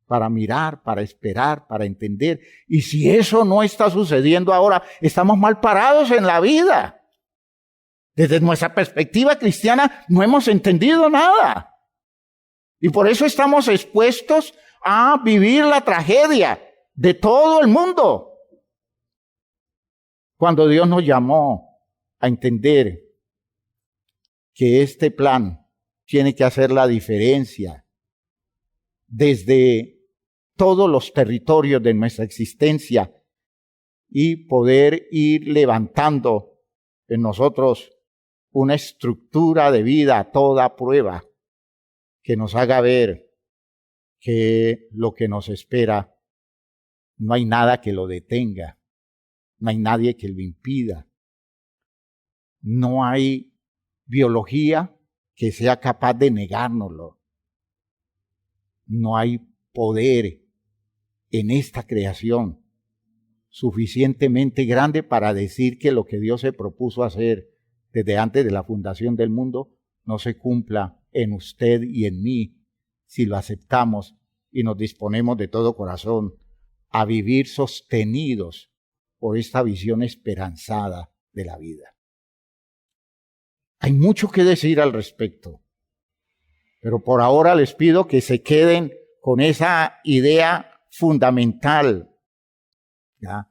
para mirar, para esperar, para entender. Y si eso no está sucediendo ahora, estamos mal parados en la vida. Desde nuestra perspectiva cristiana no hemos entendido nada. Y por eso estamos expuestos a vivir la tragedia de todo el mundo. Cuando Dios nos llamó a entender que este plan tiene que hacer la diferencia desde todos los territorios de nuestra existencia y poder ir levantando en nosotros una estructura de vida a toda prueba que nos haga ver que lo que nos espera no hay nada que lo detenga. No hay nadie que lo impida. No hay biología que sea capaz de negárnoslo. No hay poder en esta creación suficientemente grande para decir que lo que Dios se propuso hacer desde antes de la fundación del mundo no se cumpla en usted y en mí si lo aceptamos y nos disponemos de todo corazón a vivir sostenidos por esta visión esperanzada de la vida. Hay mucho que decir al respecto, pero por ahora les pido que se queden con esa idea fundamental. ¿Ya?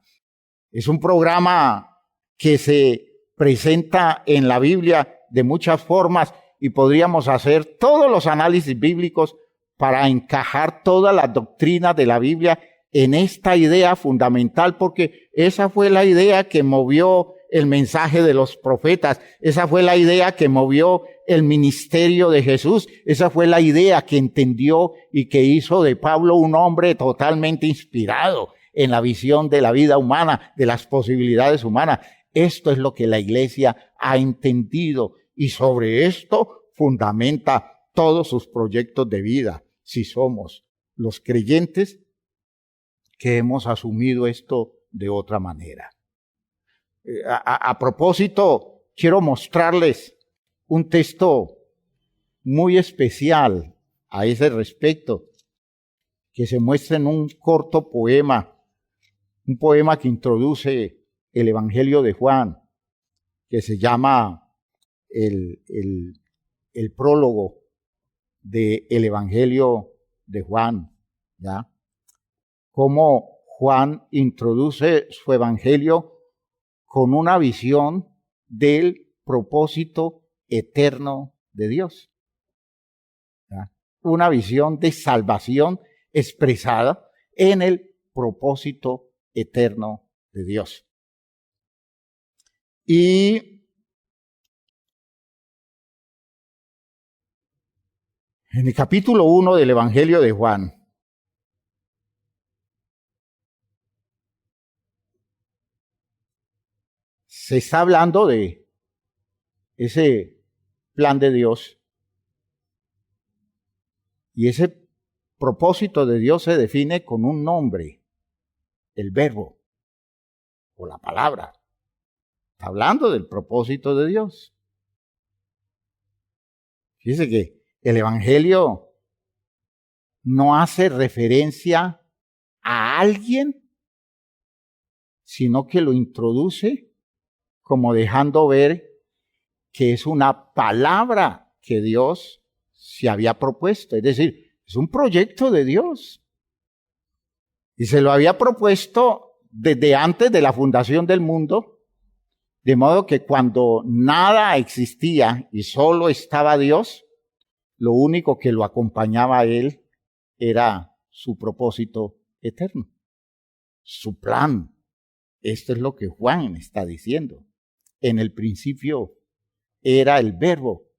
Es un programa que se presenta en la Biblia de muchas formas y podríamos hacer todos los análisis bíblicos para encajar todas las doctrinas de la Biblia en esta idea fundamental, porque esa fue la idea que movió el mensaje de los profetas, esa fue la idea que movió el ministerio de Jesús, esa fue la idea que entendió y que hizo de Pablo un hombre totalmente inspirado en la visión de la vida humana, de las posibilidades humanas. Esto es lo que la iglesia ha entendido y sobre esto fundamenta todos sus proyectos de vida, si somos los creyentes que hemos asumido esto de otra manera. A propósito, quiero mostrarles un texto muy especial a ese respecto, que se muestra en un corto poema, un poema que introduce el Evangelio de Juan, que se llama el prólogo del Evangelio de Juan, ¿ya? Cómo Juan introduce su Evangelio con una visión del propósito eterno de Dios, ¿ya? Una visión de salvación expresada en el propósito eterno de Dios. Y en el capítulo 1 del Evangelio de Juan, se está hablando de ese plan de Dios, y ese propósito de Dios se define con un nombre, el verbo o la palabra. Está hablando del propósito de Dios. Fíjese que el Evangelio no hace referencia a alguien, sino que lo introduce como dejando ver que es una palabra que Dios se había propuesto. Es decir, es un proyecto de Dios. Y se lo había propuesto desde antes de la fundación del mundo, de modo que cuando nada existía y solo estaba Dios, lo único que lo acompañaba a él era su propósito eterno, su plan. Esto es lo que Juan está diciendo. En el principio era el verbo.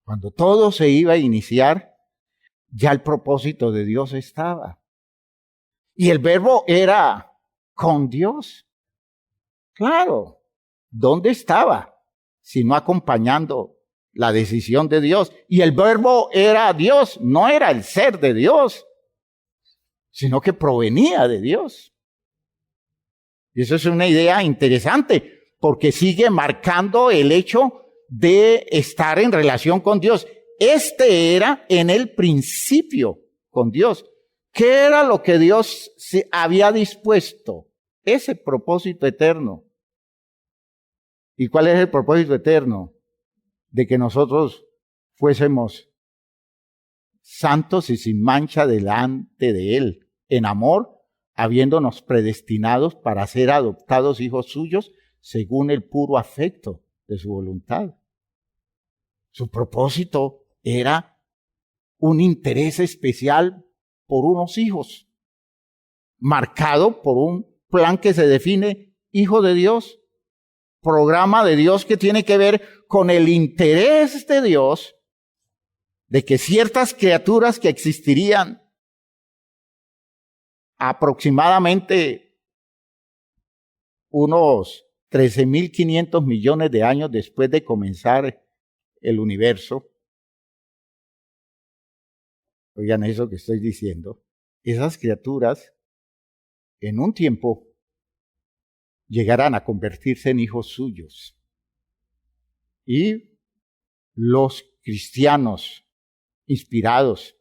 Cuando todo se iba a iniciar, ya el propósito de Dios estaba. Y el verbo era con Dios. Claro, ¿dónde estaba? Sino acompañando la decisión de Dios. Y el verbo era Dios, no era el ser de Dios, sino que provenía de Dios. Y eso es una idea interesante, porque sigue marcando el hecho de estar en relación con Dios. Este era en el principio con Dios. ¿Qué era lo que Dios se había dispuesto? Ese propósito eterno. ¿Y cuál es el propósito eterno? De que nosotros fuésemos santos y sin mancha delante de Él, en amor, habiéndonos predestinados para ser adoptados hijos suyos según el puro afecto de su voluntad. Su propósito era un interés especial por unos hijos, marcado por un plan que se define hijo de Dios, programa de Dios que tiene que ver con el interés de Dios de que ciertas criaturas que existirían aproximadamente unos 13.500 millones de años después de comenzar el universo. Oigan eso que estoy diciendo. Esas criaturas en un tiempo llegarán a convertirse en hijos suyos. Y los cristianos inspirados,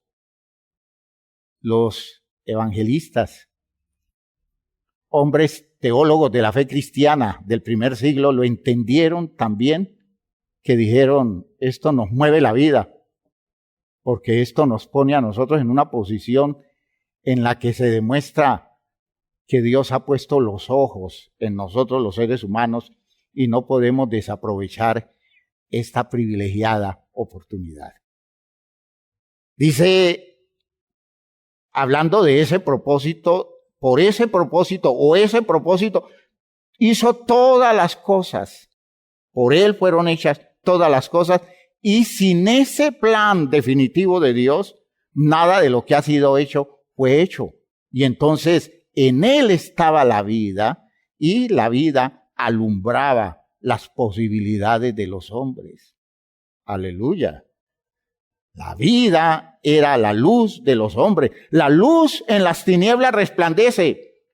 los evangelistas, hombres teólogos de la fe cristiana del primer siglo lo entendieron también, que dijeron, esto nos mueve la vida, porque esto nos pone a nosotros en una posición en la que se demuestra que Dios ha puesto los ojos en nosotros los seres humanos y no podemos desaprovechar esta privilegiada oportunidad. Dice, hablando de ese propósito, por ese propósito o ese propósito hizo todas las cosas. Por Él fueron hechas todas las cosas y sin ese plan definitivo de Dios, nada de lo que ha sido hecho fue hecho. Y entonces en Él estaba la vida y la vida alumbraba las posibilidades de los hombres. Aleluya. La vida era la luz de los hombres. La luz en las tinieblas resplandece.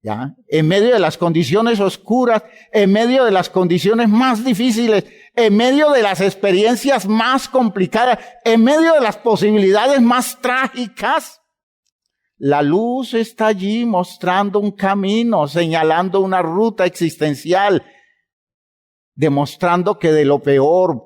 ¿ya? En medio de las condiciones oscuras, en medio de las condiciones más difíciles, en medio de las experiencias más complicadas, en medio de las posibilidades más trágicas, la luz está allí mostrando un camino, señalando una ruta existencial, demostrando que de lo peor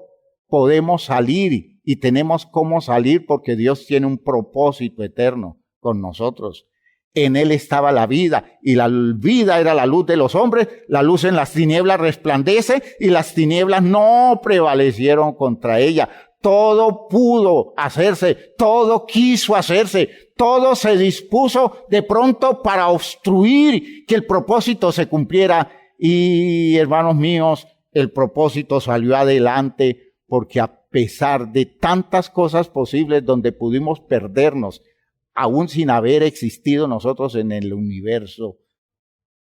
podemos salir y tenemos cómo salir porque Dios tiene un propósito eterno con nosotros. En Él estaba la vida y la vida era la luz de los hombres. La luz en las tinieblas resplandece y las tinieblas no prevalecieron contra ella. Todo pudo hacerse, todo quiso hacerse, todo se dispuso de pronto para obstruir que el propósito se cumpliera. Y hermanos míos, el propósito salió adelante porque a pesar de tantas cosas posibles donde pudimos perdernos, aún sin haber existido nosotros en el universo,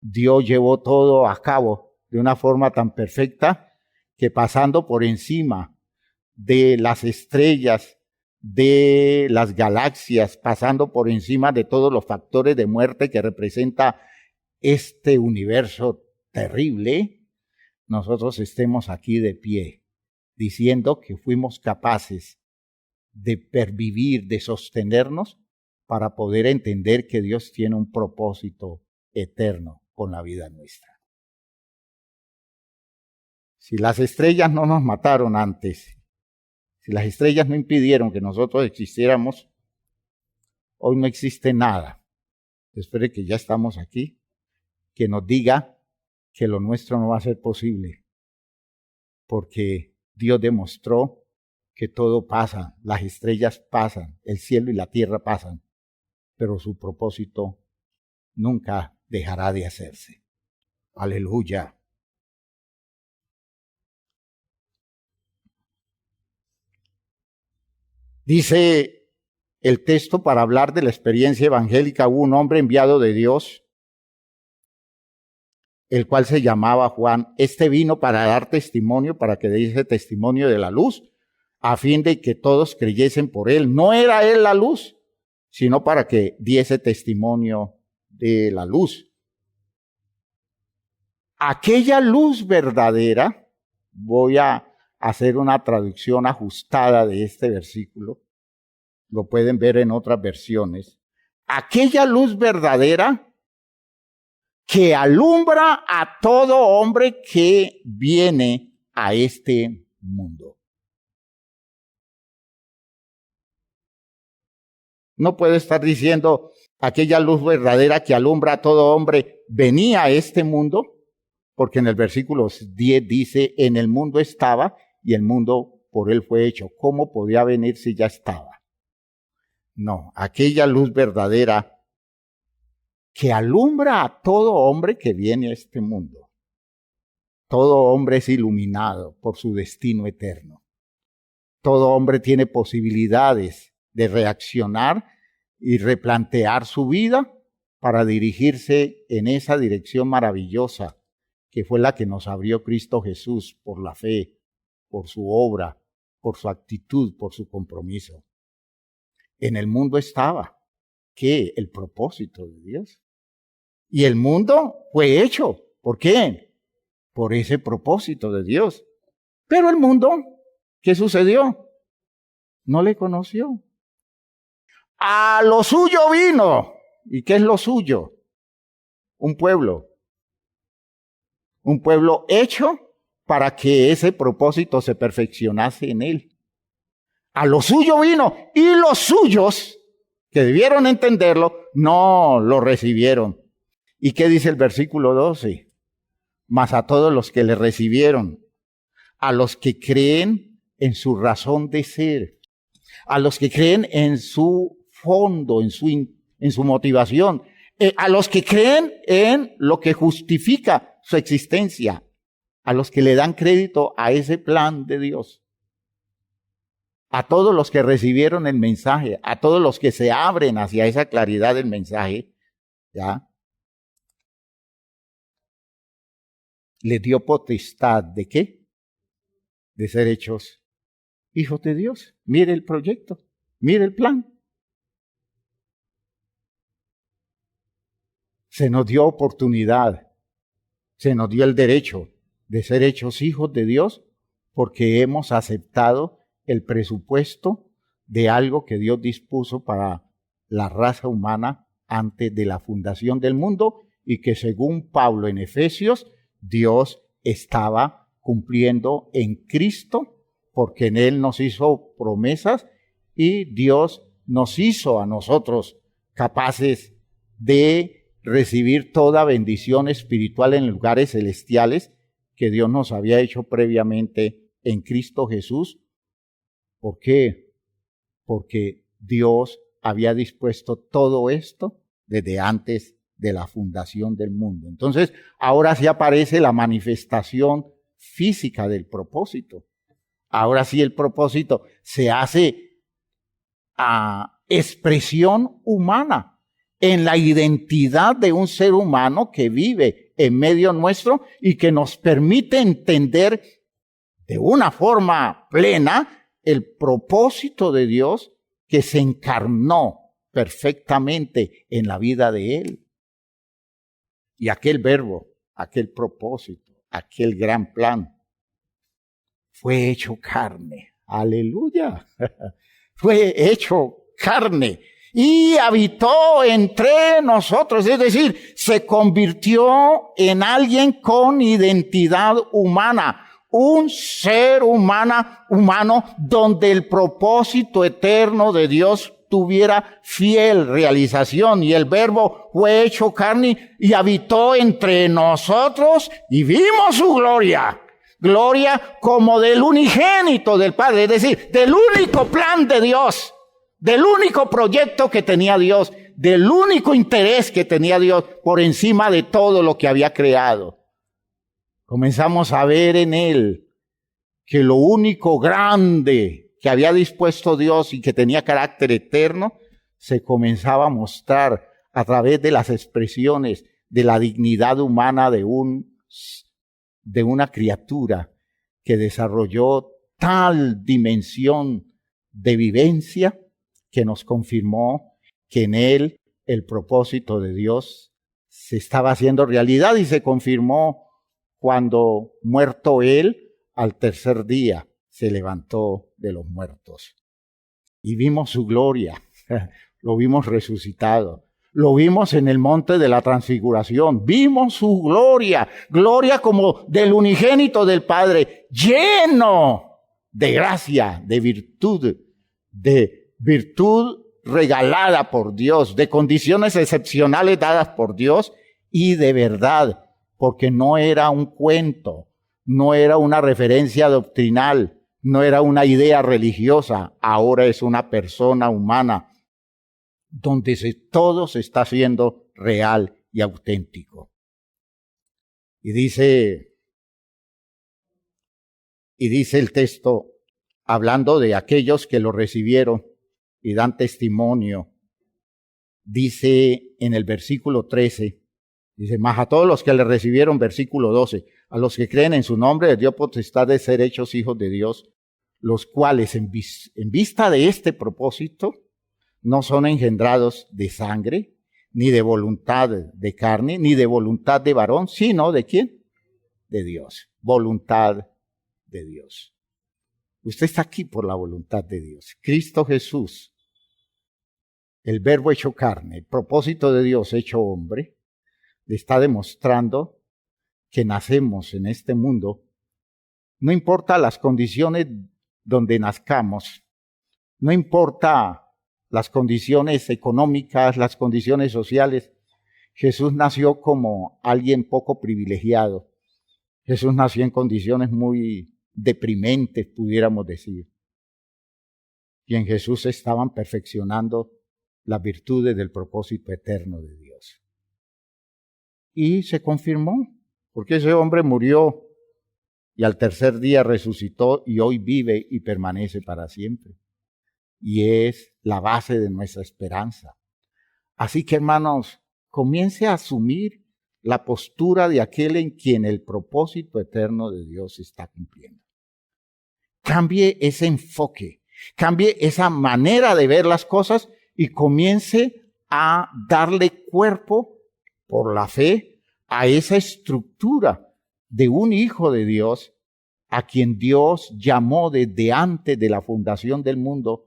Dios llevó todo a cabo de una forma tan perfecta que pasando por encima de las estrellas, de las galaxias, pasando por encima de todos los factores de muerte que representa este universo terrible, nosotros estemos aquí de pie, diciendo que fuimos capaces de pervivir, de sostenernos, para poder entender que Dios tiene un propósito eterno con la vida nuestra. Si las estrellas no nos mataron antes, si las estrellas no impidieron que nosotros existiéramos, hoy no existe nada, después de que ya estamos aquí, que nos diga que lo nuestro no va a ser posible, porque Dios demostró que todo pasa, las estrellas pasan, el cielo y la tierra pasan, pero su propósito nunca dejará de hacerse. Aleluya. Dice el texto, para hablar de la experiencia evangélica, hubo un hombre enviado de Dios, el cual se llamaba Juan. Este vino para dar testimonio, para que diese testimonio de la luz, a fin de que todos creyesen por él. No era él la luz, sino para que diese testimonio de la luz. Aquella luz verdadera, voy a hacer una traducción ajustada de este versículo, lo pueden ver en otras versiones. Aquella luz verdadera que alumbra a todo hombre que viene a este mundo. No puede estar diciendo aquella luz verdadera que alumbra a todo hombre venía a este mundo, porque en el versículo 10 dice, en el mundo estaba y el mundo por él fue hecho. ¿Cómo podía venir si ya estaba? No, aquella luz verdadera que alumbra a todo hombre que viene a este mundo. Todo hombre es iluminado por su destino eterno. Todo hombre tiene posibilidades de reaccionar y replantear su vida para dirigirse en esa dirección maravillosa que fue la que nos abrió Cristo Jesús por la fe, por su obra, por su actitud, por su compromiso. En el mundo estaba, ¿qué? El propósito de Dios. Y el mundo fue hecho. ¿Por qué? Por ese propósito de Dios. Pero el mundo, ¿qué sucedió? No le conoció. A lo suyo vino. ¿Y qué es lo suyo? Un pueblo. Un pueblo hecho para que ese propósito se perfeccionase en él. A lo suyo vino y los suyos, que debieron entenderlo, no lo recibieron. ¿Y qué dice el versículo 12? Mas a todos los que le recibieron, a los que creen en su razón de ser, a los que creen en su fondo, en su motivación, a los que creen en lo que justifica su existencia, a los que le dan crédito a ese plan de Dios, a todos los que recibieron el mensaje, a todos los que se abren hacia esa claridad del mensaje, ¿ya? Le dio potestad ¿de qué? De ser hechos hijos de Dios. Mire el proyecto, mire el plan. se nos dio oportunidad, se nos dio el derecho de ser hechos hijos de Dios porque hemos aceptado el presupuesto de algo que Dios dispuso para la raza humana antes de la fundación del mundo y que según Pablo en Efesios, Dios estaba cumpliendo en Cristo porque en Él nos hizo promesas y Dios nos hizo a nosotros capaces de recibir toda bendición espiritual en lugares celestiales que Dios nos había hecho previamente en Cristo Jesús. ¿Por qué? Porque Dios había dispuesto todo esto desde antes de la fundación del mundo. Entonces, ahora sí aparece la manifestación física del propósito. Ahora sí el propósito se hace a expresión humana en la identidad de un ser humano que vive en medio nuestro y que nos permite entender de una forma plena el propósito de Dios que se encarnó perfectamente en la vida de Él. Y aquel verbo, aquel propósito, aquel gran plan fue hecho carne. ¡Aleluya! Fue hecho carne y habitó entre nosotros, es decir, se convirtió en alguien con identidad humana, un ser humano donde el propósito eterno de Dios tuviera fiel realización. Y el verbo fue hecho carne y habitó entre nosotros y vimos su gloria. Gloria como del unigénito del Padre, es decir, del único plan de Dios, del único proyecto que tenía Dios, del único interés que tenía Dios por encima de todo lo que había creado. Comenzamos a ver en Él que lo único grande que había dispuesto Dios y que tenía carácter eterno, se comenzaba a mostrar a través de las expresiones de la dignidad humana de una criatura que desarrolló tal dimensión de vivencia que nos confirmó que en Él el propósito de Dios se estaba haciendo realidad y se confirmó cuando, muerto Él, al tercer día se levantó de los muertos. Y vimos su gloria, lo vimos resucitado. Lo vimos en el monte de la transfiguración. Vimos su gloria, gloria como del unigénito del Padre, lleno de gracia, de virtud regalada por Dios, de condiciones excepcionales dadas por Dios y de verdad, porque no era un cuento, no era una referencia doctrinal, no era una idea religiosa, ahora es una persona humana donde todo se está haciendo real y auténtico. Y dice el texto, hablando de aquellos que lo recibieron y dan testimonio, dice en el versículo 13, dice, mas a todos los que le recibieron, versículo 12, a los que creen en su nombre, les dio potestad de ser hechos hijos de Dios, los cuales en vista de este propósito, no son engendrados de sangre, ni de voluntad de carne, ni de voluntad de varón, sino ¿de quién? De Dios. Voluntad de Dios. Usted está aquí por la voluntad de Dios. Cristo Jesús, el verbo hecho carne, el propósito de Dios hecho hombre, le está demostrando que nacemos en este mundo. No importa las condiciones donde nazcamos, no importa las condiciones económicas, las condiciones sociales. Jesús nació como alguien poco privilegiado. Jesús nació en condiciones muy deprimentes, pudiéramos decir. Y en Jesús se estaban perfeccionando las virtudes del propósito eterno de Dios. Y se confirmó, porque ese hombre murió y al tercer día resucitó y hoy vive y permanece para siempre. Y es la base de nuestra esperanza. Así que, hermanos, comience a asumir la postura de aquel en quien el propósito eterno de Dios se está cumpliendo. Cambie ese enfoque, cambie esa manera de ver las cosas y comience a darle cuerpo por la fe a esa estructura de un hijo de Dios a quien Dios llamó desde antes de la fundación del mundo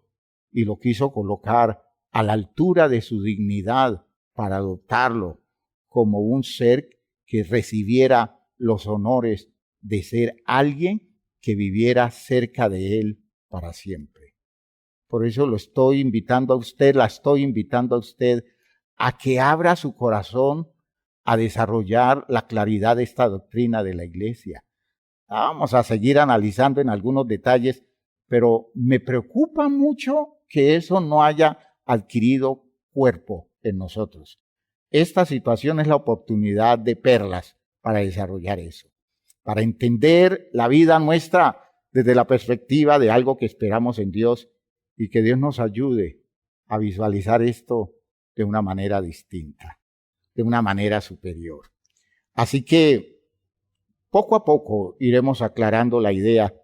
y lo quiso colocar a la altura de su dignidad para adoptarlo como un ser que recibiera los honores de ser alguien que viviera cerca de él para siempre. Por eso lo estoy invitando a usted, la estoy invitando a usted a que abra su corazón a desarrollar la claridad de esta doctrina de la Iglesia. Vamos a seguir analizando en algunos detalles, pero me preocupa mucho que eso no haya adquirido cuerpo en nosotros. Esta situación es la oportunidad de perlas para desarrollar eso, para entender la vida nuestra desde la perspectiva de algo que esperamos en Dios y que Dios nos ayude a visualizar esto de una manera distinta, de una manera superior. Así que poco a poco iremos aclarando la idea,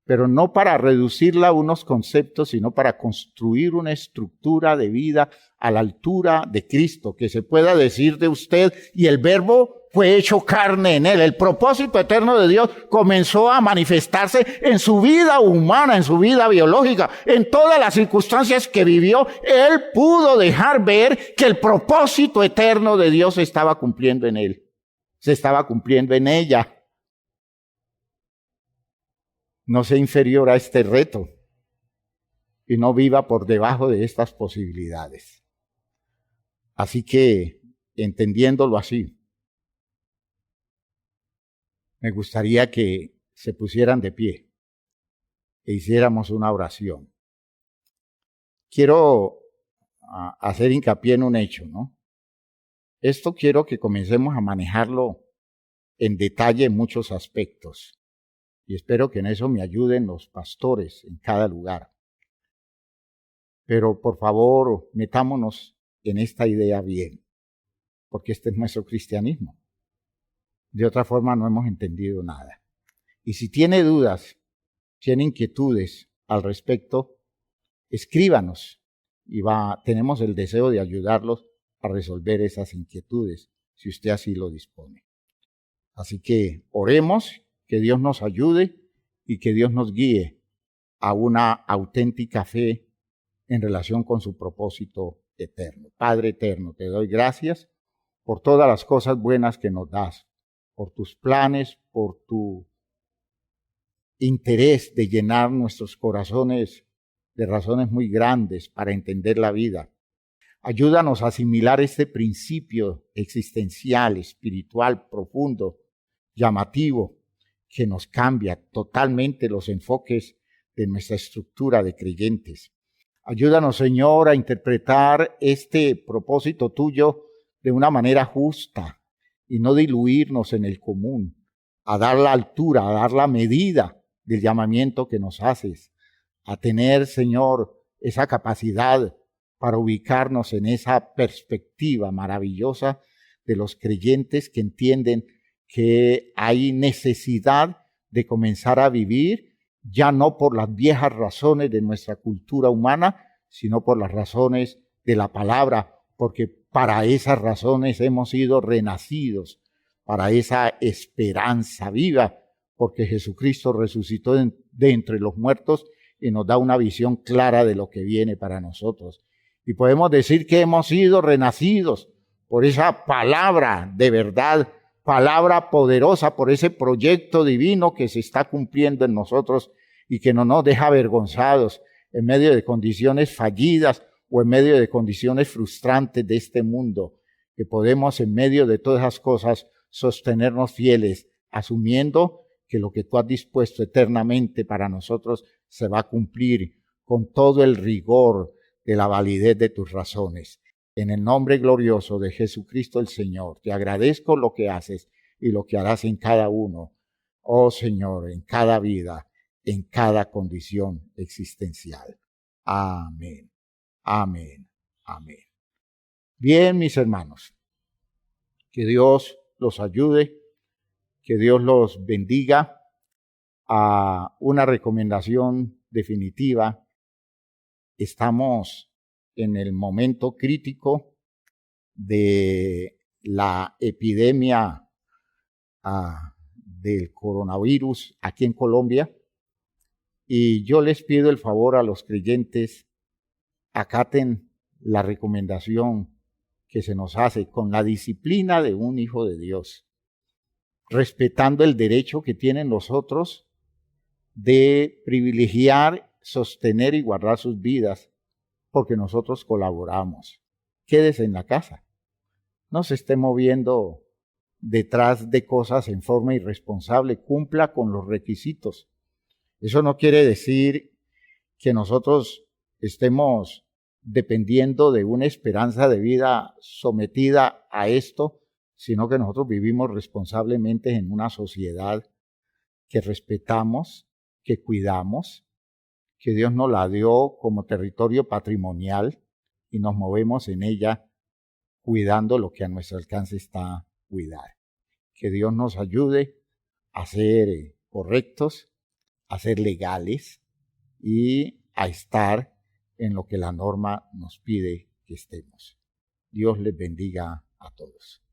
pero no para reducirla a unos conceptos, sino para construir una estructura de vida a la altura de Cristo, que se pueda decir de usted, y el Verbo fue hecho carne en él. El propósito eterno de Dios comenzó a manifestarse en su vida humana, en su vida biológica, en todas las circunstancias que vivió. Él pudo dejar ver que el propósito eterno de Dios se estaba cumpliendo en él, se estaba cumpliendo en ella. No sea inferior a este reto y no viva por debajo de estas posibilidades. Así que, entendiéndolo así, me gustaría que se pusieran de pie e hiciéramos una oración. Quiero hacer hincapié en un hecho, ¿no? Esto quiero que comencemos a manejarlo en detalle en muchos aspectos. Y espero que en eso me ayuden los pastores en cada lugar. Pero por favor, metámonos en esta idea bien, porque este es nuestro cristianismo. De otra forma no hemos entendido nada. Y si tiene dudas, tiene inquietudes al respecto, escríbanos y tenemos el deseo de ayudarlos a resolver esas inquietudes, si usted así lo dispone. Así que oremos, que Dios nos ayude y que Dios nos guíe a una auténtica fe en relación con su propósito eterno. Padre eterno, te doy gracias por todas las cosas buenas que nos das, por tus planes, por tu interés de llenar nuestros corazones de razones muy grandes para entender la vida. Ayúdanos a asimilar este principio existencial, espiritual, profundo, llamativo, que nos cambia totalmente los enfoques de nuestra estructura de creyentes. Ayúdanos, Señor, a interpretar este propósito tuyo de una manera justa y no diluirnos en el común, a dar la altura, a dar la medida del llamamiento que nos haces, a tener, Señor, esa capacidad para ubicarnos en esa perspectiva maravillosa de los creyentes que entienden que hay necesidad de comenzar a vivir ya no por las viejas razones de nuestra cultura humana, sino por las razones de la palabra, porque para esas razones hemos sido renacidos, para esa esperanza viva, porque Jesucristo resucitó de entre los muertos y nos da una visión clara de lo que viene para nosotros. Y podemos decir que hemos sido renacidos por esa palabra de verdad, palabra poderosa, por ese proyecto divino que se está cumpliendo en nosotros y que no nos deja avergonzados en medio de condiciones fallidas o en medio de condiciones frustrantes de este mundo, que podemos en medio de todas esas cosas sostenernos fieles, asumiendo que lo que tú has dispuesto eternamente para nosotros se va a cumplir con todo el rigor de la validez de tus razones. En el nombre glorioso de Jesucristo el Señor, te agradezco lo que haces y lo que harás en cada uno. Oh Señor, en cada vida, en cada condición existencial. Amén, amén, amén. Bien, mis hermanos, que Dios los ayude, que Dios los bendiga. A una recomendación definitiva, estamos en el momento crítico de la epidemia del coronavirus aquí en Colombia. Y yo les pido el favor a los creyentes, acaten la recomendación que se nos hace con la disciplina de un hijo de Dios, respetando el derecho que tienen los otros de privilegiar, sostener y guardar sus vidas, porque nosotros colaboramos. Quédese en la casa. No se esté moviendo detrás de cosas en forma irresponsable. Cumpla con los requisitos. Eso no quiere decir que nosotros estemos dependiendo de una esperanza de vida sometida a esto, sino que nosotros vivimos responsablemente en una sociedad que respetamos, que cuidamos, que Dios nos la dio como territorio patrimonial y nos movemos en ella cuidando lo que a nuestro alcance está cuidar. Que Dios nos ayude a ser correctos, a ser legales y a estar en lo que la norma nos pide que estemos. Dios les bendiga a todos.